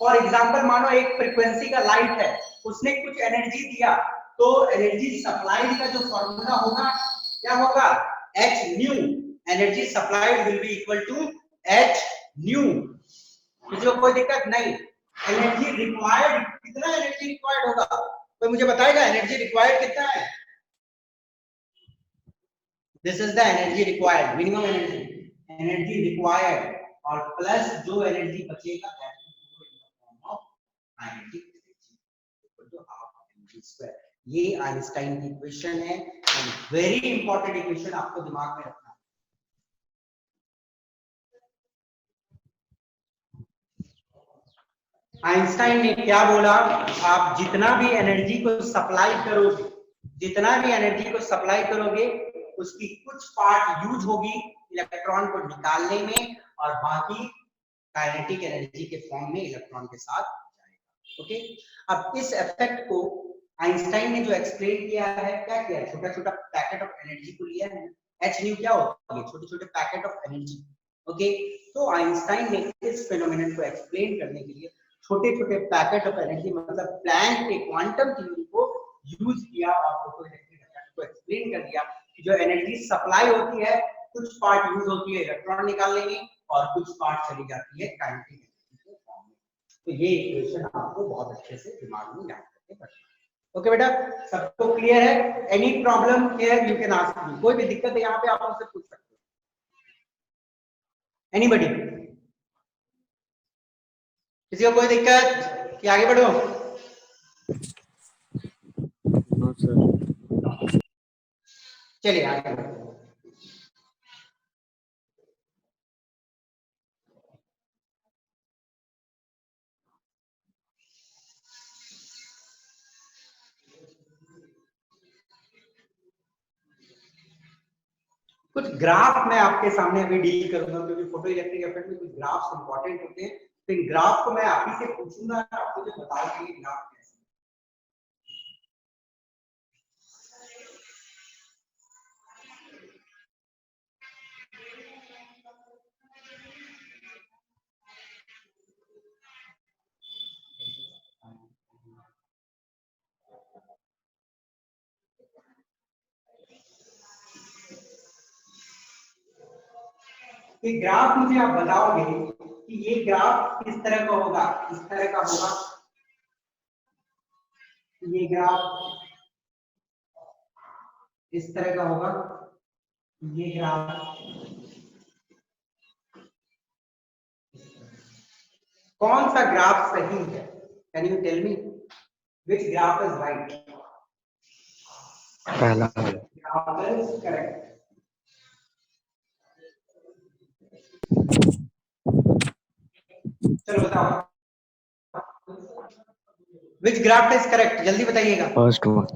फॉर एग्जांपल मानो एक फ्रीक्वेंसी का लाइट है, उसने कुछ एनर्जी दिया, तो एनर्जी सप्लाई का जो फॉर्मूला होगा क्या होगा, h nu। Energy supplied will be equal to h nu। किसी को कोई दिक्कत नहीं। एनर्जी रिक्वायर्ड, कितना एनर्जी रिक्वायर्ड होगा, तो मुझे बताएगा एनर्जी रिक्वायर्ड कितना है। This is the energy required, minimum energy, energy required, और प्लस जो एनर्जी बचेगा that will go in the form of kinetic energy equal to half mv square. ये आइंस्टाइन की इक्वेशन है, वेरी इंपॉर्टेंट इक्वेशन, आपको दिमाग में रखना। आइंस्टाइन ने क्या बोला, आप जितना भी एनर्जी को सप्लाई करोगे, जितना भी एनर्जी को सप्लाई करोगे उसकी कुछ पार्ट यूज होगी इलेक्ट्रॉन को निकालने में, और बाकी काइनेटिक एनर्जी के फॉर्म में इलेक्ट्रॉन के साथ जाएगा। ओके, अब इस इफेक्ट को आइंस्टाइन ने जो एक्सप्लेन किया है, क्या किया है, छोटा छोटा पैकेट ऑफ एनर्जी को लिया है। h nu क्या होता है, छोटे छोटे पैकेट ऑफ एनर्जी। ओके, तो आइंस्टाइन ने इस फेनोमेनन को एक्सप्लेन करने के लिए छोटे छोटे पैकेट ऑफ एनर्जी, मतलब प्लैंक के क्वांटम थ्योरी को यूज किया और फोटोइलेक्ट्रिक इफेक्ट को एक्सप्लेन कर दिया कि जो एनर्जी सप्लाई होती है कुछ पार्ट यूज होती है इलेक्ट्रॉन निकालने में और कुछ पार्ट चली जाती है काइनेटिक एनर्जी के फॉर्म में। तो ये इक्वेशन आपको बहुत अच्छे से दिमाग में याद करके रखना। ओके बेटा, सबको क्लियर है, any problem here you can ask me, कोई भी दिक्कत है यहाँ पे आप मुझसे पूछ सकते हो, एनीबॉडी, किसी को कोई दिक्कत कि आगे बढ़ो। चलिए आगे बढ़ते हैं। कुछ ग्राफ मैं आपके सामने अभी डील करूंगा, क्योंकि फोटो इलेक्ट्रिक इफेक्ट में कुछ ग्राफ्स इंपॉर्टेंट होते हैं, तो इन ग्राफ को मैं आप ही से पूछूंगा, आप मुझे बताओ कि ये ग्राफ कैसे है। ये ग्राफ मुझे आप बताओगे कि ये ग्राफ किस तरह का होगा, इस तरह का होगा, ये ग्राफ इस तरह का होगा, ये ग्राफ कौन सा ग्राफ सही है? Can you tell me which graph is right? पहला ग्राफ इज करेक्ट। चलो बताओ विच ग्राफ इज करेक्ट, जल्दी बताइएगा। First one.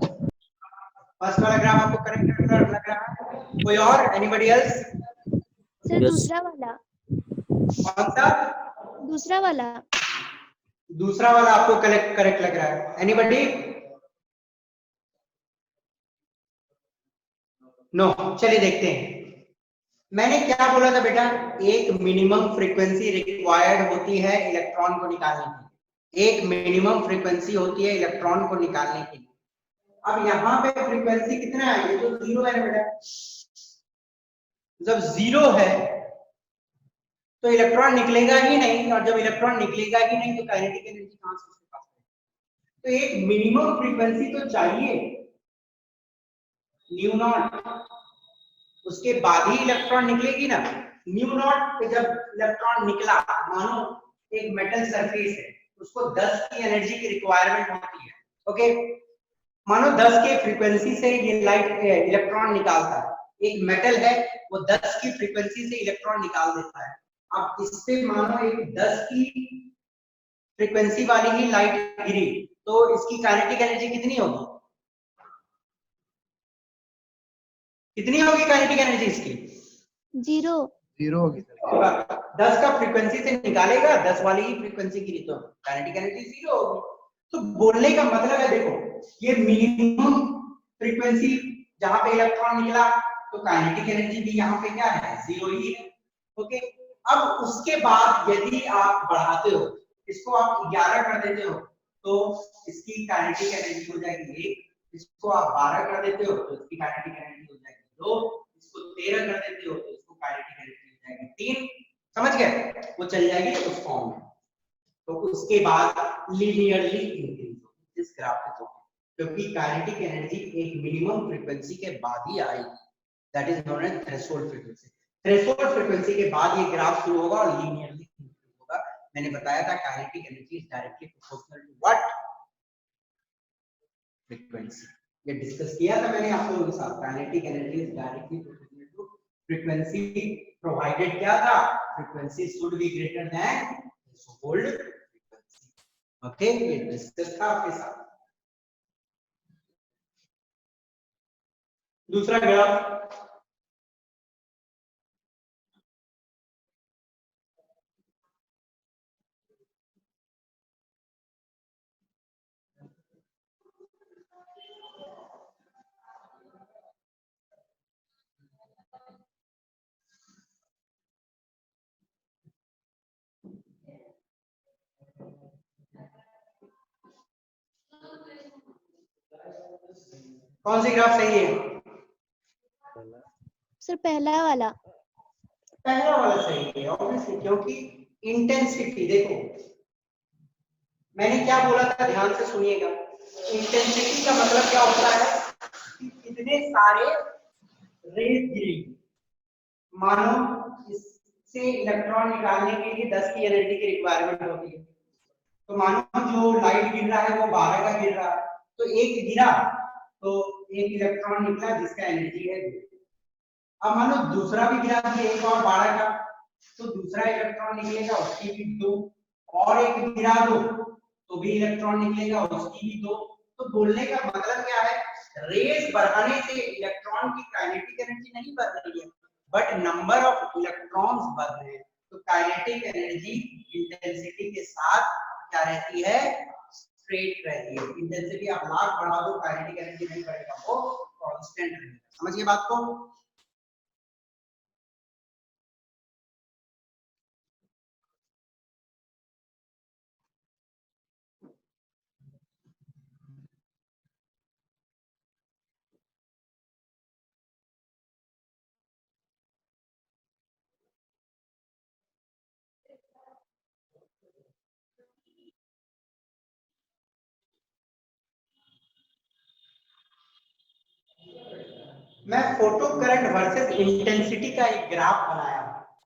फर्स्ट वाला ग्राफ आपको करेक्ट लग रहा है? कोई और? Anybody else? सर दूसरा वाला, कौन सा? दूसरा वाला। दूसरा वाला आपको करेक्ट लग रहा है? एनीबॉडी? नो। चलिए देखते हैं। मैंने क्या बोला था बेटा? एक मिनिमम फ्रीक्वेंसी रिक्वायर्ड होती है इलेक्ट्रॉन को निकालने की, एक मिनिमम फ्रीक्वेंसी होती है इलेक्ट्रॉन को निकालने के लिए। अब यहाँ पे फ्रीक्वेंसी कितना है? ये तो 0 है बेटा। जब 0 है तो इलेक्ट्रॉन निकलेगा ही नहीं, और जब इलेक्ट्रॉन निकलेगा ही नहीं तो काइनेटिक एनर्जी कहां से उसके पास है? तो एक मिनिमम फ्रीक्वेंसी तो चाहिए, न्यू नॉट, उसके बाद ही इलेक्ट्रॉन निकलेगी ना। न्यू नॉट पे जब इलेक्ट्रॉन निकला, मानो एक मेटल सरफेस है, उसको 10 की एनर्जी की रिक्वायरमेंट होती है, ओके। मानो 10 के फ्रीक्वेंसी से ये लाइट इलेक्ट्रॉन निकालता है, एक मेटल है वो 10 की फ्रीक्वेंसी से इलेक्ट्रॉन निकाल देता है। अब इस पे मानो एक 10 की फ्रीक्वेंसी वाली ही लाइट गिरी, तो इसकी काइनेटिक एनर्जी कितनी होगी? कितनी होगी काइनेटिक एनर्जी इसकी? 0 होगी सर। 10 का फ्रीक्वेंसी से निकालेगा, 10 वाली ही फ्रीक्वेंसी गिरी तो काइनेटिक एनर्जी 0 होगी। तो बोलने का मतलब है, देखो ये मिनिमम फ्रीक्वेंसी जहां पे इलेक्ट्रॉन निकला, तो काइनेटिक एनर्जी भी यहाँ पे क्या है? 0 ही है, ओके। अब उसके बाद यदि आप बढ़ाते हो, इसको आप 11 कर देते हो तो इसकी काइनेटिक एनर्जी हो जाएगी 1, इसको आप 12 कर देते हो तो इसकी काइनेटिक एनर्जी हो जाएगी 2, इसको 13 कर देते हो तो इसको काइनेटिक एनर्जी हो जाएगी 3। समझ गए? वो चल जाएगी उस फॉर्म में। तो उसके बाद लीनियरली इंक्रीज होगी इस ग्राफ पे, क्योंकि काइनेटिक एनर्जी एक मिनिमम फ्रीक्वेंसी के बाद ही आएगी, that is known as threshold frequency. Threshold frequency के बाद ये ग्राफ शुरू होगा और लीनियरली इंक्रीज होगा। मैंने बताया था kinetic energy is directly proportional to what? Frequency. ये डिस्कस किया था मैंने आप लोगों के साथ। Kinetic energy is directly proportional to frequency, provided क्या था? Frequency should be greater than threshold frequency, okay. ये डिस्कस था आपके साथ। दूसरा ग्राफ, कौन सी ग्राफ सही है? सर पहला वाला। पहला वाला सही है ऑब्वियसली, क्योंकि इंटेंसिटी, देखो मैंने क्या बोला था, ध्यान से सुनिएगा। इंटेंसिटी का मतलब क्या होता है कि कितने सारे रेज गिरेंगे। मानो इससे इलेक्ट्रॉन निकालने के लिए 10 की एनर्जी की रिक्वायरमेंट होती है, तो मानो जो लाइट गिर रहा है वो 12 का गिर रहा है, तो एक गिरा तो एक इलेक्ट्रॉन निकला जिसका एनर्जी है 2। अब मान लो दूसरा भी गिरा दिया एक और 12 का, तो दूसरा इलेक्ट्रॉन निकलेगा उसकी भी 2, और एक गिरा दो तो भी इलेक्ट्रॉन निकलेगा उसकी भी 2। तो बोलने का मतलब क्या है, रेस बढ़ाने से इलेक्ट्रॉन की काइनेटिक एनर्जी नहीं बढ़ रही है, बट नंबर ऑफ इलेक्ट्रॉन्स बढ़ रहे हैं। तो काइनेटिक एनर्जी इंटेंसिटी के साथ क्या रहती है, स्ट्रेट रहती है। इंटेंसिटी आप लाख बढ़ा दो, काइनेटिक एनर्जी नहीं बढ़ेगा, वो कांस्टेंट रहेगा। समझिए बात को। मैं फोटो करंट वर्सेस इंटेंसिटी का एक ग्राफ बनाया,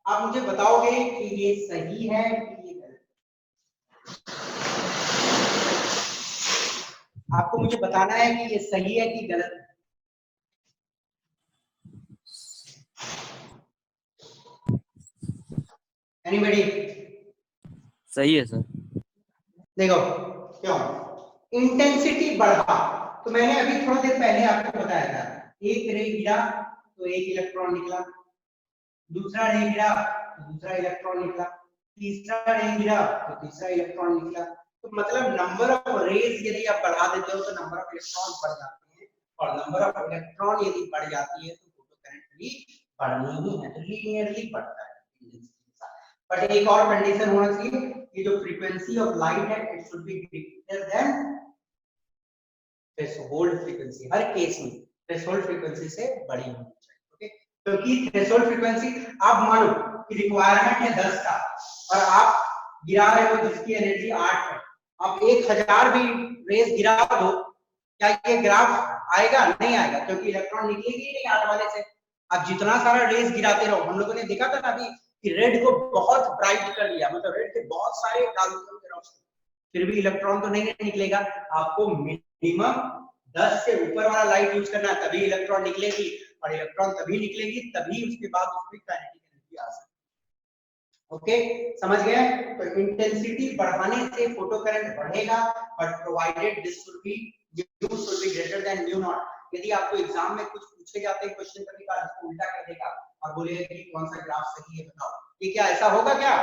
आप मुझे बताओगे कि ये सही है कि ये गलत। आपको मुझे बताना है कि ये सही है कि गलत है। एनीबॉडी? सही है सर। देखो क्यों, इंटेंसिटी बढ़ा तो मैंने अभी थोड़ा देर पहले आपको बताया था, एक रे गिरा तो एक इलेक्ट्रॉन निकला, दूसरा रे गिरा तो दूसरा इलेक्ट्रॉन निकला, तीसरा रे गिरा तो तीसरा इलेक्ट्रॉन निकला। तो मतलब नंबर ऑफ रेज यदि आप बढ़ा देते हो तो नंबर ऑफ इलेक्ट्रॉन बढ़ जाते हैं, और नंबर ऑफ इलेक्ट्रॉन यदि बढ़ जाती है तो फोटो करंट भी बढ़नी ही है, तो लीनियरली बढ़ता है। बट एक और कंडीशन होना चाहिए कि जो फ्रीक्वेंसी ऑफ लाइट है it should be greater than threshold frequency. Her case में थ्रेशोल्ड फ्रीक्वेंसी से बड़ी होनी चाहिए। ओके, क्योंकि थ्रेशोल्ड फ्रीक्वेंसी आप मानो कि रिक्वायरमेंट है 10 का और आप गिरा रहे हो जिसकी एनर्जी 8 है, आप 1000 भी रेज गिरा दो, क्या ये ग्राफ आएगा? नहीं आएगा, क्योंकि इलेक्ट्रॉन निकलेगी ही नहीं 8 वाले से। आप जितना सारा रेज गिराते रहो, हम लोगों ने देखा था ना अभी कि रेड को बहुत ब्राइट कर दिया, मतलब रेड के बहुत सारे डाल दिए रोशनी, फिर भी इलेक्ट्रॉन तो नहीं निकलेगा। आपको मिनिमम 10 से ऊपर वाला लाइट यूज करना है, तभी इलेक्ट्रॉन निकलेगी, और इलेक्ट्रॉन तभी निकलेगी तभी उसके बाद उसकी काइनेटिक एनर्जी आ सकती है। ओके, समझ गए? तो इंटेंसिटी बढ़ाने से फोटो करंट बढ़ेगा, but provided this should be u should be greater then mu not. यदि आपको एग्जाम में कुछ पूछे जाते हैं क्वेश्चन, कभी का इसको उल्टा कर देगा और बोलेगा कि कौन सा ग्राफ सही है बताओ, ये क्या ऐसा होगा क्या?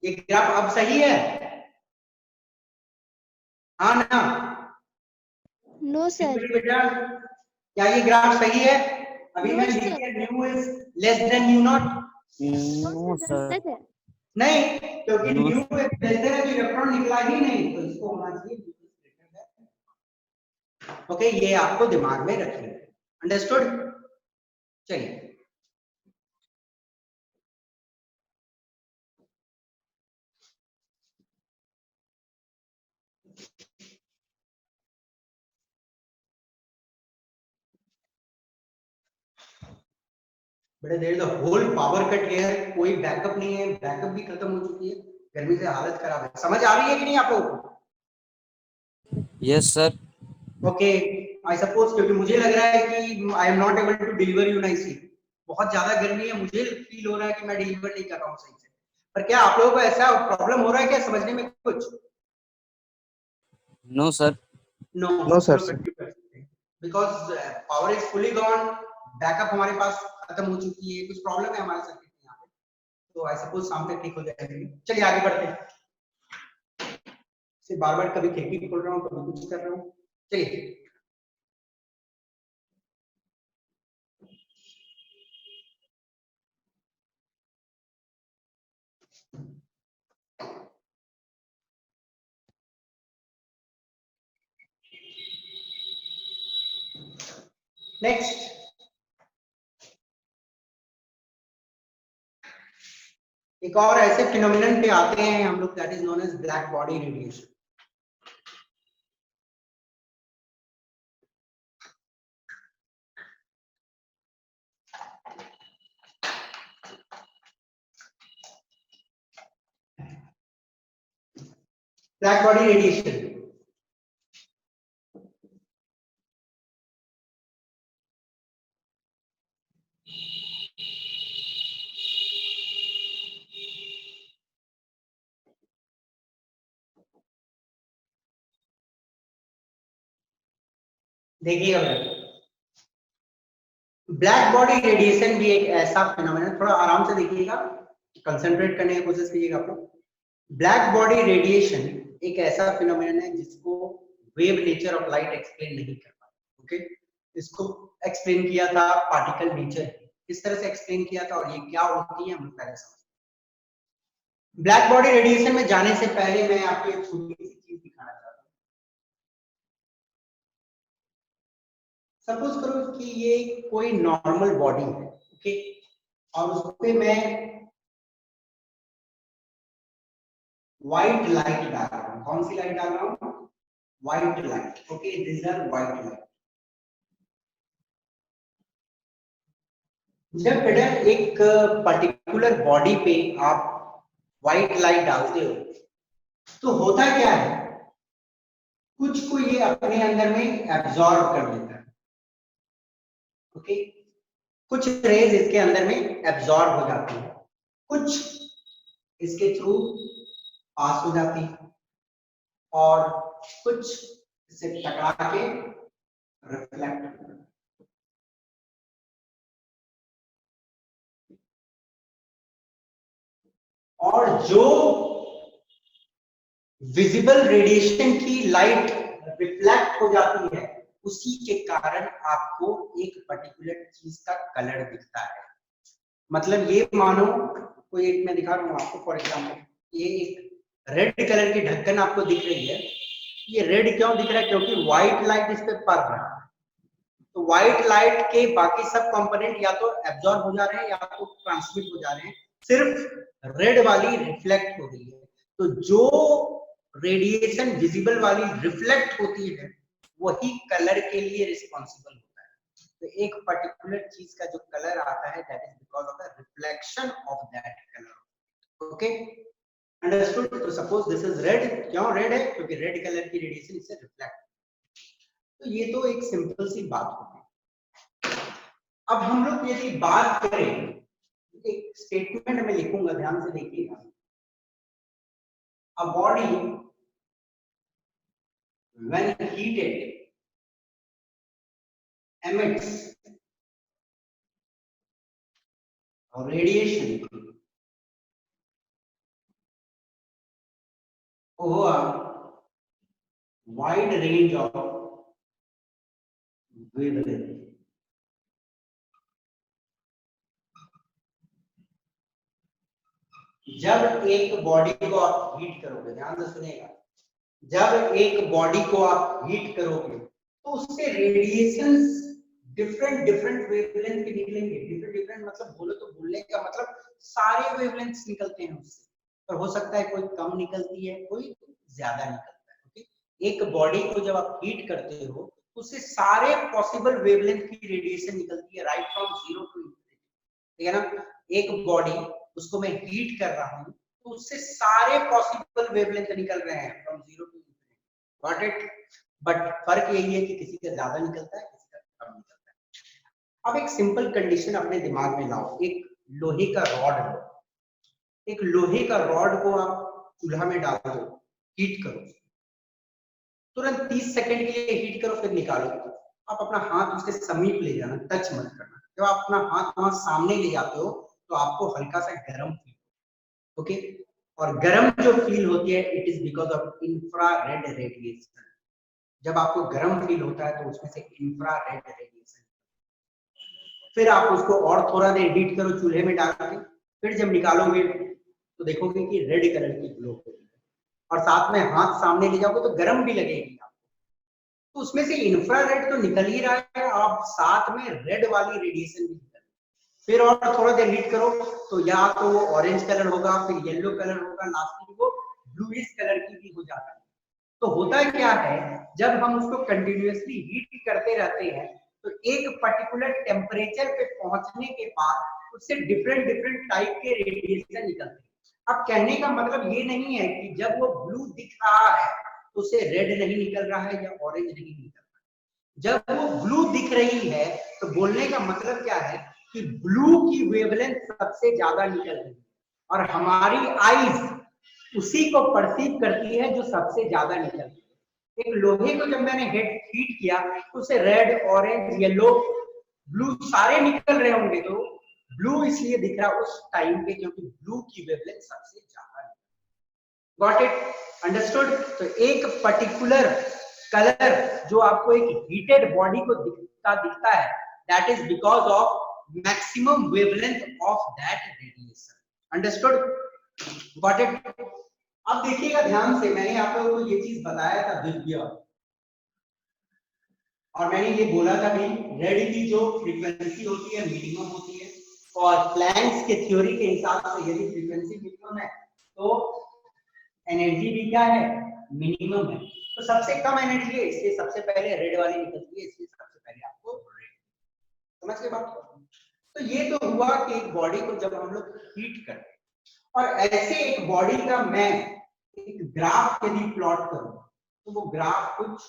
ये ग्राफ अब सही है? हाँ ना? No sir. बेटा क्या ये ग्राफ सही है? अभी नो मैं लिख सर। दिया mu is less than mu naught. No sir. गलत है। नहीं, क्योंकि no mu is less than तो इलेक्ट्रॉन निकला ही नहीं, तो इसको होना चाहिए। ओके, ये आपको दिमाग में रखिए। अंडरस्टूड? चलिए बड़े देर द होल पावर कट गया है, कोई बैकअप नहीं है, बैकअप भी खत्म हो चुकी है, गर्मी से हालत खराब है। समझ आ रही है कि नहीं आप लोगों को? Yes sir. Okay, I suppose, क्योंकि मुझे लग रहा है कि I am not able to deliver you nicely, बहुत ज्यादा गर्मी है, मुझे फील हो रहा है कि मैं डिलीवर नहीं कर रहा हूँ सही से। पर क्या आप लोगों को ऐसा प्रॉब्लम हो रहा है क्या समझने में कुछ? No sir. No no sir. Because power is fully gone, backup हमारे पास खत्म हो चुकी है, कुछ प्रॉब्लम है हमारे सर्किट में यहाँ पे, तो आई सपोज शाम तक ठीक हो जाएगी। चलिए आगे बढ़ते हैं, सिर्फ बार बार कभी खिड़की खोल रहा हूँ कभी कुछ कर रहा हूँ। चलिए नेक्स्ट, एक और ऐसे फिनोमिनन पे आते हैं हम लोग, that is known as black body radiation. Black body radiation देखिएगा ब्लैक बॉडी रेडिएशन भी एक ऐसा फिनोमेनन, थोड़ा आराम से देखिएगा, कंसंट्रेट करने की कोशिश कीजिएगा आप लोग। ब्लैक बॉडी रेडिएशन एक ऐसा फिनोमेनन है जिसको wave nature of light explain नहीं कर पाता। ओके, इसको एक्सप्लेन किया था पार्टिकल नेचर, किस तरह से एक्सप्लेन किया था और ये क्या होती है हम पहले समझते। ब्लैक बॉडी रेडिएशन में जाने से पहले मैं आपको एक छोटी सी चीज दिखाना चाहता हूँ। सपोज करो कि ये कोई नॉर्मल बॉडी है, ओके, और उस पे मैं व्हाइट लाइट डाल रहा हूँ। कौन सी लाइट डाल रहा हूँ? White light. Okay, this are white light. जब बेटा एक पर्टिकुलर बॉडी पे आप व्हाइट लाइट डालते हो तो होता क्या है, कुछ को ये अपने अंदर में एब्जॉर्ब कर लेता है। ओके, कुछ रेज इसके अंदर में एब्जॉर्ब हो जाती है, कुछ इसके थ्रू पास हो जाती है और कुछ इसे टकरा के रिफ्लेक्ट हो जाती है। और जो विजिबल रेडिएशन की लाइट रिफ्लेक्ट हो जाती है उसी के कारण आपको एक पर्टिकुलर चीज का कलर दिखता है। मतलब ये मानो कोई एक मैं दिखा रहा हूं आपको, फॉर एग्जांपल ये एक रेड कलर की ढक्कन आपको दिख रही है। ये रेड क्यों दिख रहा है? क्योंकि व्हाइट लाइट इस पे पड़ रहा है। तो व्हाइट लाइट के बाकी सब कंपोनेंट या तो एब्जॉर्ब हो जा रहे हैं या तो ट्रांसमिट हो जा रहे हैं, सिर्फ रेड वाली रिफ्लेक्ट हो रही है। तो जो रेडिएशन विजिबल वाली रिफ्लेक्ट होती है वही कलर के लिए रिस्पॉन्सिबल होता है। तो एक पर्टिकुलर चीज का जो कलर आता है that is because of the reflection of that colour. Okay, understood? तो सपोज दिस इज रेड, क्यों रेड है? क्योंकि रेड कलर की रेडिएशन इससे रिफ्लेक्ट। तो ये तो एक सिंपल सी बात होगी। अब हम लोग यदि बात करें, एक स्टेटमेंट में लिखूंगा, ध्यान से देखिएगा। A body when heated emits radiation over wide range of wavelength. जब एक बॉडी को आप हीट करोगे, ध्यान से सुनिएगा, जब एक बॉडी को आप हीट करोगे तो उससे रेडिएशंस डिफरेंट डिफरेंट वेवलेंथ के निकलेंगे। डिफरेंट डिफरेंट मतलब बोलो तो बोलने का मतलब सारे वेवलेंथ्स निकलते हैं उससे, पर हो सकता है कोई कम निकलती है, कोई ज्यादा निकलता है। ओके, एक बॉडी को जब आप हीट करते हो उससे सारे पॉसिबल वेवलेंथ की रेडिएशन निकलती है, राइट फ्रॉम 0 टू इंफिनिटी। ठीक है ना? एक बॉडी उसको मैं हीट कर रहा हूं तो उससे सारे पॉसिबल वेवलेंथ निकल रहे हैं from 0 to infinity. Got it? But फर्क यही है कि किसी का ज्यादा निकलता है, किसी का कम निकलता है। अब एक सिंपल कंडीशन अपने दिमाग में लाओ। एक लोहे का रॉड लो, एक लोहे का रॉड को आप चूल्हा में डाल दो, हीट करो, तुरंत 30 सेकंड के लिए हीट करो, फिर निकालो। आप अपना हाथ उसके समीप ले जाना, टच मत करना। जब आप अपना हाथ वहां सामने ले जाते हो तो आपको हल्का सा गर्म फील, ओके, और गर्म जो फील होती है it is because of infrared radiation. जब आपको गर्म फील होता है तो उसमें से इंफ्रारेड रेडिएशन। फिर आप उसको और थोड़ा देर हीट करो चूल्हे में डाल के, फिर जब निकालोगे तो देखोगे कि रेड कलर की ग्लो हो रही है, और साथ में हाथ सामने ले जाओगे तो गर्म भी लगेगी आपको। तो उसमें से इंफ्रारेड तो निकल ही रहा है, आप साथ में रेड वाली रेडिएशन भी निकल। फिर और थोड़ा देर हीट करो तो या तो वो ऑरेंज कलर होगा, फिर येलो कलर होगा, लास्ट में वो ब्लूइश कलर की भी हो जाता है। तो होता क्या है, जब हम उसको कंटिन्यूअसली हीट करते रहते हैं तो एक पर्टिकुलर टेम्परेचर पे पहुंचने के बाद उससे डिफरेंट डिफरेंट टाइप के रेडिएशन निकलते हैं। अब कहने का मतलब ये नहीं है कि जब वो ब्लू दिख रहा है तो उसे रेड नहीं निकल रहा है या ऑरेंज नहीं निकल रहा है। जब वो ब्लू दिख रही है तो बोलने का मतलब क्या है कि ब्लू की वेवलेंथ सबसे ज्यादा निकल रही है, और हमारी आईज उसी को परसीव करती है जो सबसे ज्यादा निकल रही है। एक लोहे को जब मैंने हीट किया तो उसे रेड, ऑरेंज, येलो, ब्लू सारे निकल रहे होंगे। तो ब्लू इसलिए दिख रहा उस टाइम पे क्योंकि ब्लू की वेवलेंथ सबसे ज्यादा है। Got it? अंडरस्टूड? तो एक पर्टिकुलर कलर जो आपको एक हीटेड बॉडी को दिखता है, that is because of maximum wavelength of that radiation. Understood? Got it? अब देखिएगा ध्यान से, मैंने आप लोगों को ये चीज बताया था दिव्य, और मैंने ये बोला था भी रेड की जो फ्रीक्वेंसी होती है मिनिमम होती है, और प्लैंक्स के थ्योरी के हिसाब से यदि फ्रीक्वेंसी मिनिमम है तो एनर्जी भी क्या है? मिनिमम है। तो सबसे कम एनर्जी है इसलिए सबसे पहले रेड वाली निकलती है, इसलिए सबसे पहले आपको रेड। समझ गए बात? तो ये तो हुआ कि एक बॉडी को जब हम लोग हीट करते हैं, और ऐसे एक बॉडी का मैं एक ग्राफ यदि प्लॉट करूं तो वो ग्राफ कुछ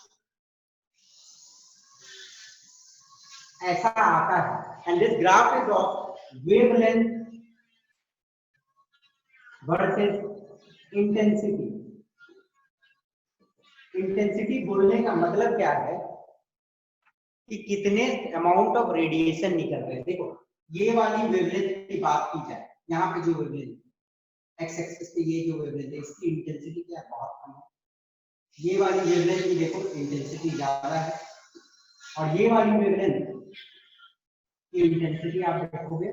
ऐसा आता है, and this graph is of wavelength versus intensity. Intensity बोलने का मतलब क्या है कि कितने अमाउंट ऑफ रेडिएशन निकल रहे हैं। देखो ये वाली वेवलेंथ की बात की जाए, यहाँ पे जो वेवलेंथ एक्स एक्सिस पे ये जो वेवलेंथ है इसकी इंटेंसिटी क्या है? बहुत कम है। ये वाली वेवलेंथ की देखो इंटेंसिटी ज्यादा है, और ये वाली वेवलेंथ की इंटेंसिटी आप देखोगे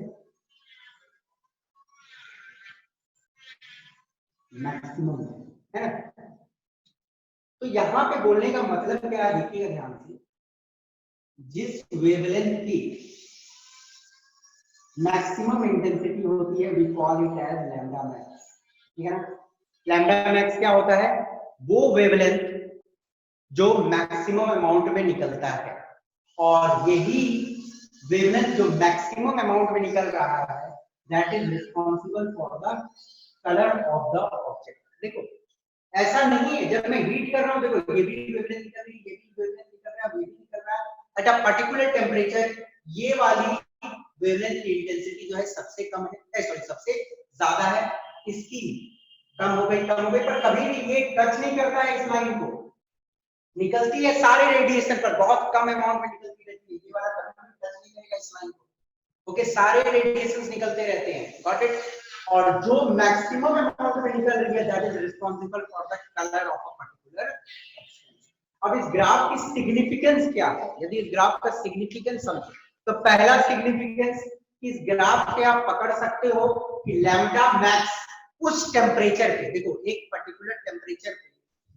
मैक्सिमम है ना। तो यहाँ पे बोलने का मतलब क्या है, देखिएगा ध्यान से, जिस वेवलेंथ की मैक्सिमम इंटेंसिटी होती है we call it as lambda max. ठीक है ना? लैम्डा मैक्स क्या होता है? वो वेवलेंथ जो मैक्सिमम अमाउंट में निकलता है, और यही वेवलेंथ जो मैक्सिमम अमाउंट में निकल रहा है that is responsible for the colour of the object. देखो ऐसा नहीं है जब मैं हीट कर रहा हूं, देखो ये भी वेवलेंथ निकल रही है, ये भी वेवलेंथ निकल रहा है, ये भी निकल रहा है, एट अ पर्टिकुलर टेम्परेचर ये वाली वेवलेंथ की इंटेंसिटी जो है सबसे कम है, सॉरी सबसे ज्यादा है, इसकी कम हो गई, पर कभी भी ये टच नहीं करता है इस लाइन को, निकलती है सारे रेडिएशन पर, बहुत कम अमाउंट में निकलती रहती है, ये वाला कभी भी टच नहीं करेगा इस लाइन को। ओके, सारे रेडिएशंस निकलते रहते हैं। Got it? और जो मैक्सिमम अमाउंट में निकल रही है that is responsible for the colour of a particular. अब इस ग्राफ की सिग्निफिकेंस क्या है? यदि इस ग्राफ का सिग्निफिकेंस समझो तो पहला सिग्निफिकेंस इस ग्राफ से आप पकड़ सकते हो कि लैम्डा मैक्स उस टेम्परेचर पे, देखो एक पर्टिकुलर टेम्परेचर पे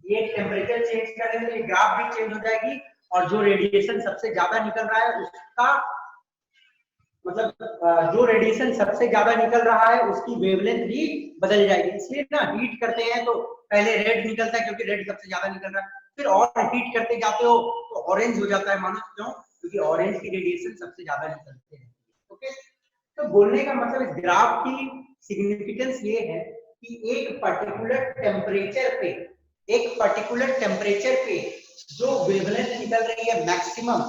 ये टेम्परेचर चेंज करेंगे तो ये ग्राफ भी चेंज हो जाएगी, और जो रेडिएशन सबसे ज्यादा निकल रहा है उसका मतलब जो रेडिएशन सबसे ज्यादा निकल रहा है उसकी वेवलेंथ भी बदल जाएगी। इसलिए ना हीट करते हैं तो पहले रेड निकलता है क्योंकि रेड सबसे ज्यादा निकल रहा है, फिर और हीट करते जाते हो तो ऑरेंज हो जाता है। मानो क्यों? क्योंकि ऑरेंज की रेडिएशन सबसे ज्यादा निकलते हैं। ओके, तो बोलने का मतलब इस ग्राफ की सिग्निफिकेंस ये है कि एक पर्टिकुलर टेम्परेचर पे जो वेवलेंथ निकल रही है मैक्सिमम,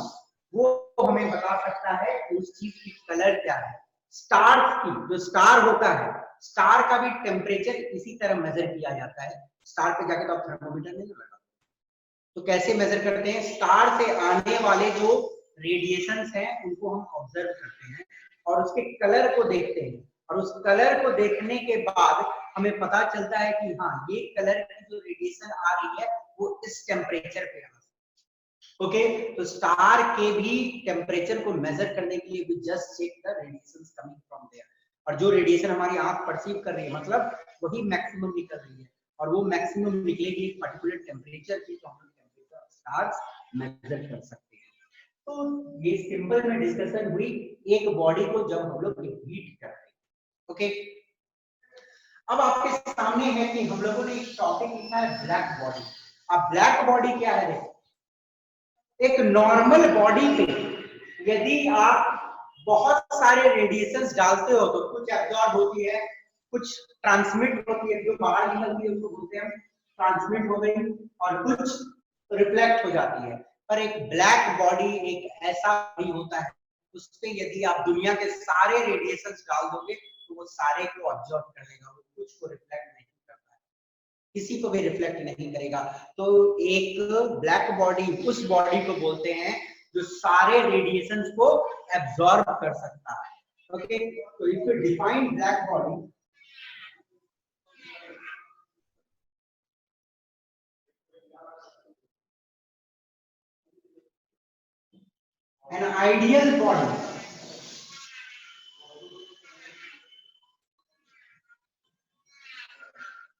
वो हमें बता सकता है उस चीज की कलर क्या है। स्टार्स की जो स्टार होता है, स्टार का भी टेम्परेचर इसी तरह मेजर किया जाता है। स्टार पे जाके तो आप थर्मोमीटर नहीं लगा, तो कैसे मेजर करते हैं? स्टार से आने वाले जो रेडिएशंस हैं उनको हम ऑब्जर्व करते हैं और उसके कलर को देखते हैं, और उस कलर को देखने के बाद हमें पता चलता है कि हाँ ये कलर की जो रेडिएशन आ रही है वो इस टेम्परेचर पे आ रही है। ओके, तो स्टार के भी टेम्परेचर को मेजर करने के लिए we just check the radiations coming from there, और जो रेडिएशन हमारी आंख परसीव कर रही है मतलब वही मैक्सिमम निकल रही है, और वो मैक्सिमम निकलेगी एक पर्टिकुलर टेम्परेचर की, तो हम टेम्परेचर स्टार्स मेजर कर सकते हैं। तो ये सिंपल में डिस्कशन हुई एक बॉडी को जब हम लोग हीट करते हैं। ओके, अब आपके सामने है कि हम लोगों ने एक टॉपिक लिखा है ब्लैक बॉडी। अब ब्लैक बॉडी क्या है? देखो एक नॉर्मल बॉडी पे यदि आप बहुत सारे रेडिएशंस डालते हो तो कुछ एब्जॉर्ब होती है, कुछ ट्रांसमिट होती है, जो बाहर निकलती है उसको बोलते हैं ट्रांसमिट हो गई, और कुछ रिफ्लेक्ट हो जाती है। पर एक ब्लैक बॉडी एक ऐसा बॉडी होता है उस पे यदि आप दुनिया के सारे रेडिएशंस डाल दोगे तो वो सारे को ऑब्जॉर्ब कर लेगा, वो कुछ को रिफ्लेक्ट नहीं करता है। किसी को भी रिफ्लेक्ट नहीं करेगा। तो एक ब्लैक बॉडी उस बॉडी को बोलते हैं जो सारे रेडिएशंस को एब्जॉर्ब कर सकता है। ओके, तो if you define black body, an ideal body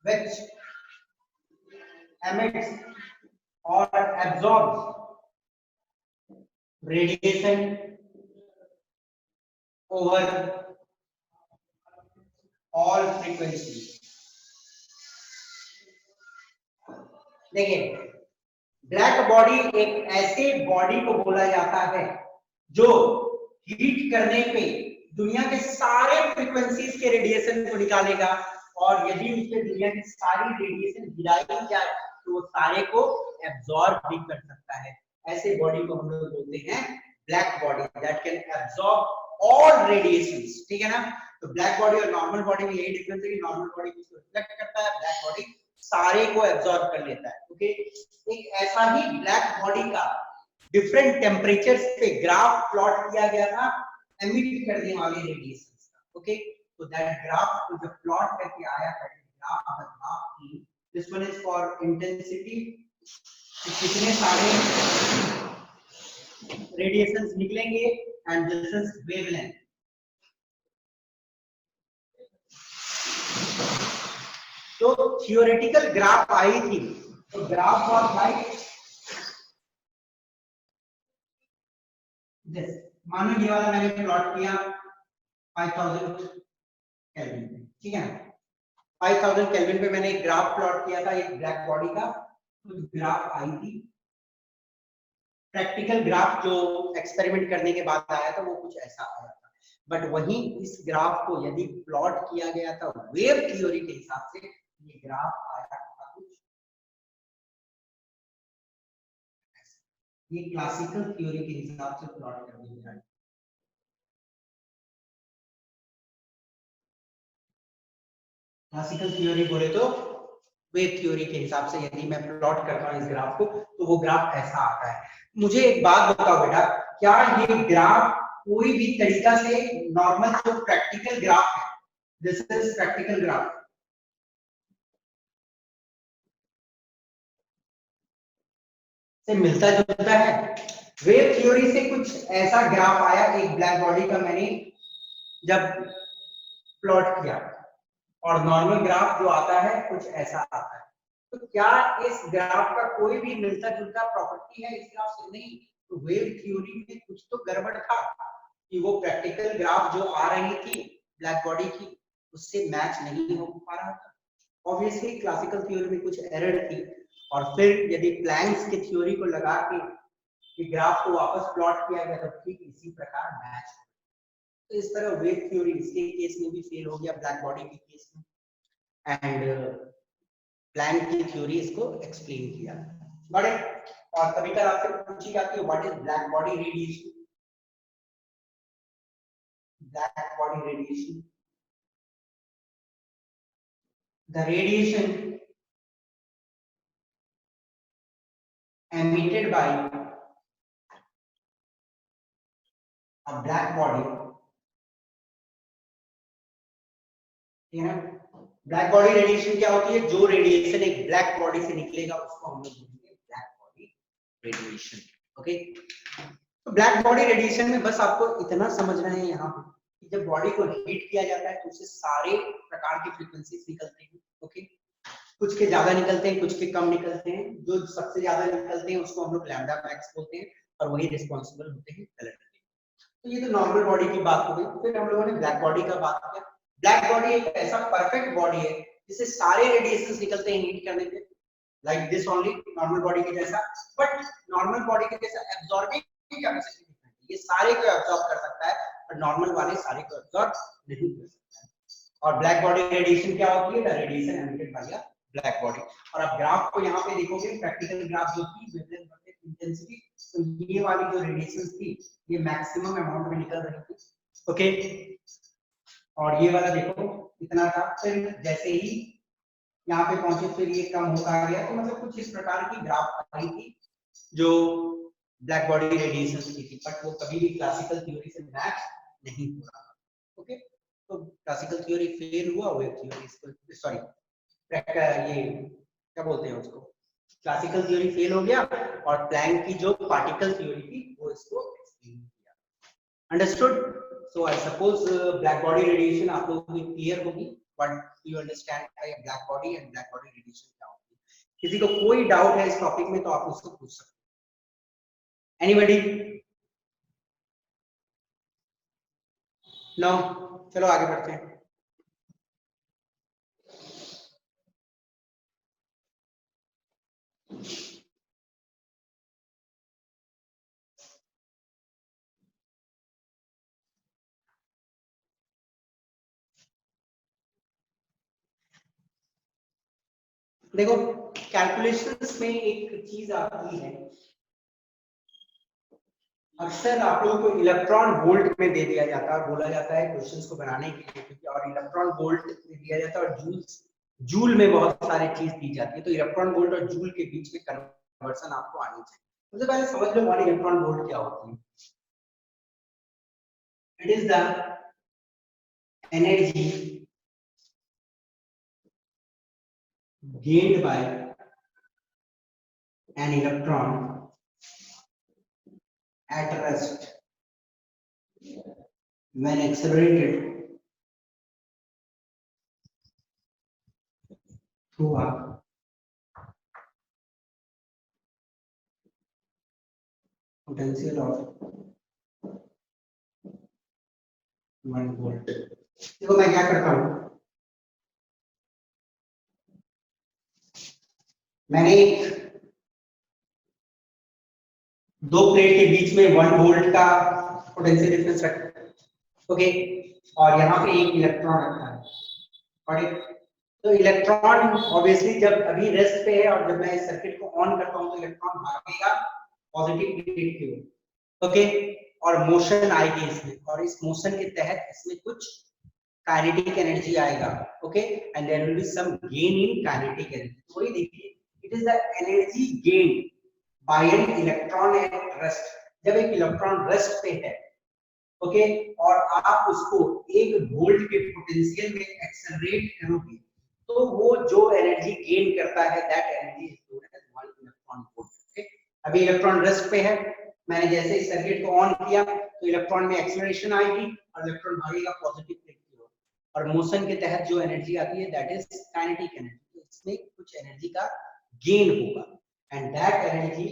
which emits or absorbs radiation over all frequencies। देखिए, ब्लैक बॉडी एक ऐसे बॉडी को बोला जाता है जो हीट करने पे दुनिया के सारे फ्रीक्वेंसीज के रेडिएशन को निकालेगा, और यदि उसमें दुनिया की सारी रेडिएशन गिराई जाए तो वो सारे को एब्जॉर्ब भी कर सकता है। ऐसे बॉडी को हम लोग बोलते हैं black body, that can absorb all radiations. ठीक है ना? तो ब्लैक बॉडी और नॉर्मल बॉडी में यही डिफरेंस है कि नॉर्मल बॉडी को रिफ्लेक्ट करता है, ब्लैक बॉडी सारे को एब्जॉर्ब कर लेता है। ओके, एक ऐसा ही ब्लैक बॉडी का डिफरेंट टेम्परेचर्स पे ग्राफ प्लॉट किया गया था एमिट करने वाले रेडिएशंस का। ओके, तो दैट ग्राफ को जब प्लॉट करके आया था, ग्राफ की this one is for intensity, कितने सारे रेडिएशंस निकलेंगे, एंड दिस इज वेवलेंथ। तो थियोरेटिकल ग्राफ आई थी, तो ग्राफ वाज लाइक दिस। मानो ये वाला मैंने प्लॉट किया 5000 केल्विन पे, ठीक है? 5000 केल्विन पे मैंने एक ग्राफ प्लॉट किया था एक ब्लैक बॉडी का, तो ग्राफ आई थी। प्रैक्टिकल ग्राफ जो एक्सपेरिमेंट करने के बाद आया था वो कुछ ऐसा आया था, बट वहीं इस ग्राफ को यदि प्लॉट किया गया था वेव थ्योरी के हिसाब से, ये ग्राफ आया था कुछ, ये क्लासिकल थ्योरी के हिसाब से प्लॉट कर दिया गया। क्लासिकल थ्योरी बोले तो वेव थ्योरी के हिसाब से यदि मैं प्लॉट करता हूं इस ग्राफ को, तो वो ग्राफ ऐसा आता है। मुझे एक बात बताओ बेटा, क्या ये ग्राफ कोई भी तरीका से नॉर्मल जो प्रैक्टिकल ग्राफ है, दिस इज प्रैक्टिकल ग्राफ, से मिलता जुलता है? वेव थ्योरी से कुछ ऐसा ग्राफ आया एक ब्लैक बॉडी का, मैंने जब प्लॉट किया, और नॉर्मल ग्राफ जो आता है कुछ ऐसा आता है। तो क्या इस ग्राफ का कोई भी मिलता जुलता प्रॉपर्टी है इस ग्राफ से? नहीं। तो वेव थ्योरी में कुछ तो गड़बड़ था कि वो प्रैक्टिकल ग्राफ जो आ रही थी ब्लैक बॉडी की उससे मैच नहीं हो पा रहा था। ऑब्वियसली क्लासिकल थ्योरी में कुछ एरर थी, और फिर यदि प्लैंक्स की थ्योरी को लगा के ग्राफ को वापस प्लॉट किया गया तो ठीक इसी प्रकार मैच हो। तो इस तरह वेव थ्योरी इसके केस में भी फेल हो गया ब्लैक बॉडी के केस में, एंड प्लैंक की थ्योरी इसको एक्सप्लेन किया। बड़े और कभी कभी आपसे पूछी जाती है what is black body radiation? Black body radiation, the radiation emitted by a black body, ठीक है ना? ब्लैक बॉडी रेडिएशन क्या होती है? जो रेडिएशन एक ब्लैक बॉडी से निकलेगा उसको हम लोग बोलेंगे ब्लैक बॉडी रेडिएशन। ओके, तो ब्लैक बॉडी रेडिएशन में बस आपको इतना समझना है यहाँ पे कि जब बॉडी को हीट किया जाता है तो उससे सारे प्रकार के फ्रीक्वेंसीज निकलते हैं। ओके, कुछ के ज्यादा निकलते हैं, कुछ के कम निकलते हैं। जो सबसे ज्यादा निकलते हैं उसको हम लोग लैम्डा मैक्स बोलते हैं, और वही रिस्पॉन्सिबल होते हैं कलर के। तो ये तो नॉर्मल बॉडी की बात हो गई। फिर हम लोगों ने ब्लैक बॉडी का बात किया। ब्लैक बॉडी एक ऐसा परफेक्ट बॉडी है जिससे सारे रेडिएशंस निकलते हैं हीट करने पे, like this only, normal body के जैसा। बट नॉर्मल बॉडी के जैसा एब्जॉर्बिंग कैपेसिटी नहीं है, ये सारे को एब्जॉर्ब कर सकता है, पर नॉर्मल वाले सारे को एब्जॉर्ब नहीं कर सकता है। और ब्लैक बॉडी रेडिएशन क्या होती है? The radiation emitted by a black body. और आप ग्राफ को यहाँ पे देखोगे, प्रैक्टिकल ग्राफ जो थी वेवलेंथ वर्सेस इंटेंसिटी, तो ये वाली जो रेडिएशन थी ये मैक्सिमम अमाउंट में निकल रही थी। ओके, और ये वाला देखो कितना था। फिर जैसे ही यहाँ पे पहुंचे फिर ये कम होता गया, तो मतलब कुछ इस प्रकार की ग्राफ आ रही थी जो ब्लैक बॉडी रेडिएशन की थी, बट वो कभी भी क्लासिकल थ्योरी से मैच नहीं हो रहा। ओके, तो क्लासिकल थ्योरी फेल हुआ, वेव थ्योरी सॉरी ये क्या बोलते हैं उसको, क्लासिकल थ्योरी फेल हो गया और प्लैंक की जो पार्टिकल थ्योरी थी वो इसको एक्सप्लेन किया। Understood? So I suppose black body radiation आप लोगों को क्लियर होगी, but you understand black body and black body radiation क्या होती है। किसी को कोई डाउट है इस टॉपिक में तो आप उसको पूछ सकते हैं। एनीबॉडी? नो? चलो आगे बढ़ते हैं। देखो कैलकुलेशंस में एक चीज आती है, अक्सर आप लोगों को इलेक्ट्रॉन वोल्ट में दे दिया जाता है, बोला जाता है क्वेश्चंस को बनाने के लिए, क्योंकि और इलेक्ट्रॉन वोल्ट में दिया जाता है और जूल में बहुत सारी चीज दी जाती है, तो इलेक्ट्रॉन वोल्ट और जूल के बीच में कन्वर्सन आपको आनी चाहिए। सबसे पहले समझ लो 1 इलेक्ट्रॉन वोल्ट क्या होती है। It is the energy gained by an electron at rest when accelerated through a potential of 1 volt। देखो मैं क्या करता हूं, मैंने दो प्लेट के बीच में 1 वोल्ट का पोटेंशियल डिफरेंस रखा, ओके, और यहाँ पे एक इलेक्ट्रॉन रखा है, और तो इलेक्ट्रॉन ऑब्वियसली जब अभी रेस्ट पे है और जब मैं इस सर्किट को ऑन करता हूँ तो इलेक्ट्रॉन भागेगा पॉजिटिव प्लेट की ओर, ओके, और मोशन आएगी इसमें, और इस मोशन के तहत इसमें कुछ काइनेटिक एनर्जी आएगा, okay, and there will be some gain in kinetic energy. तो वही देखिए, it is the energy gain by an electron at rest. जब एक इलेक्ट्रॉन रेस्ट पे है, ओके, और आप उसको 1 वोल्ट के पोटेंशियल में एक्सेलरेट करोगे तो वो जो एनर्जी गेन करता है that energy is known as 1 electron volt. Okay, अभी इलेक्ट्रॉन रेस्ट पे है, मैंने जैसे इस सर्किट को ऑन किया तो इलेक्ट्रॉन में एक्सेलरेशन आएगी और इलेक्ट्रॉन भागेगा पॉजिटिव प्लेट की ओर, और मोशन के तहत जो एनर्जी आती है दैट इज काइनेटिक एनर्जी। तो इसमें कुछ एनर्जी का गेन होगा, एंड दैट एनर्जी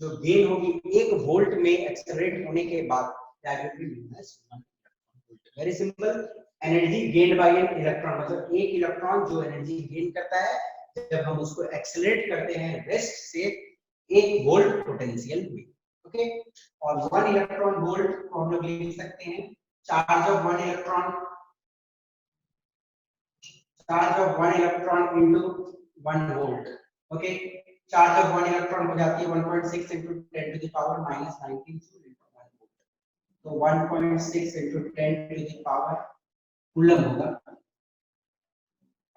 जो गेन होगी 1 वोल्ट में एक्सेलरेट होने के बाद that will be known as 1 electron volt. Very simple, energy gained by an electron, मतलब एक इलेक्ट्रॉन जो एनर्जी गेन करता है जब हम उसको एक्सेलरेट करते हैं रेस्ट से 1 वोल्ट पोटेंशियल में, ओके, और 1 इलेक्ट्रॉन वोल्ट को हम लोग लिख सकते हैं charge of 1 electron, charge of 1 electron into 1 volt, okay, charge of 1 electron हो जाती है 1.6 into 10 to the power -19 joule into 1 volt, तो 1.6 into 10 to the power coulomb होगा,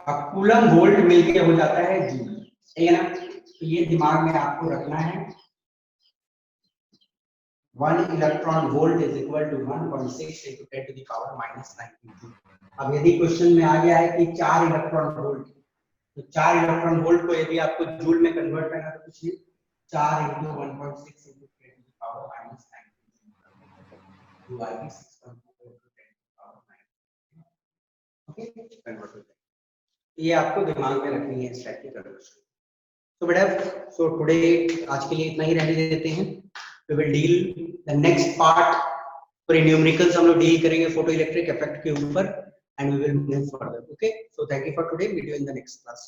अब कूलम वोल्ट मिलके हो जाता है जूल, ठीक है ना। तो ये दिमाग में आपको रखना है, 1 electron volt is equal to 1.6 into 10 to the power -19 joule. अब यदि क्वेश्चन में आ गया है कि 4 इलेक्ट्रॉन वोल्ट, तो 4 इलेक्ट्रॉन वोल्ट को यदि आपको जूल में कन्वर्ट करना है तो कुछ नहीं, 4 into 1.6 into 10 to the power -19 जो आएगी 6.4 into 10 to the power 9, okay, convert हो जाएगा। ये आपको दिमाग में रखनी है इस टाइप की कन्वर्शन। तो बेटा, सो टुडे आज के लिए इतना ही रहने देते हैं। We will deal the next part, पूरे न्यूमेरिकल्स हम लोग डील करेंगे फोटो इलेक्ट्रिक इफेक्ट के ऊपर, and we will move further, okay. So thank you for today, meet you in the next class.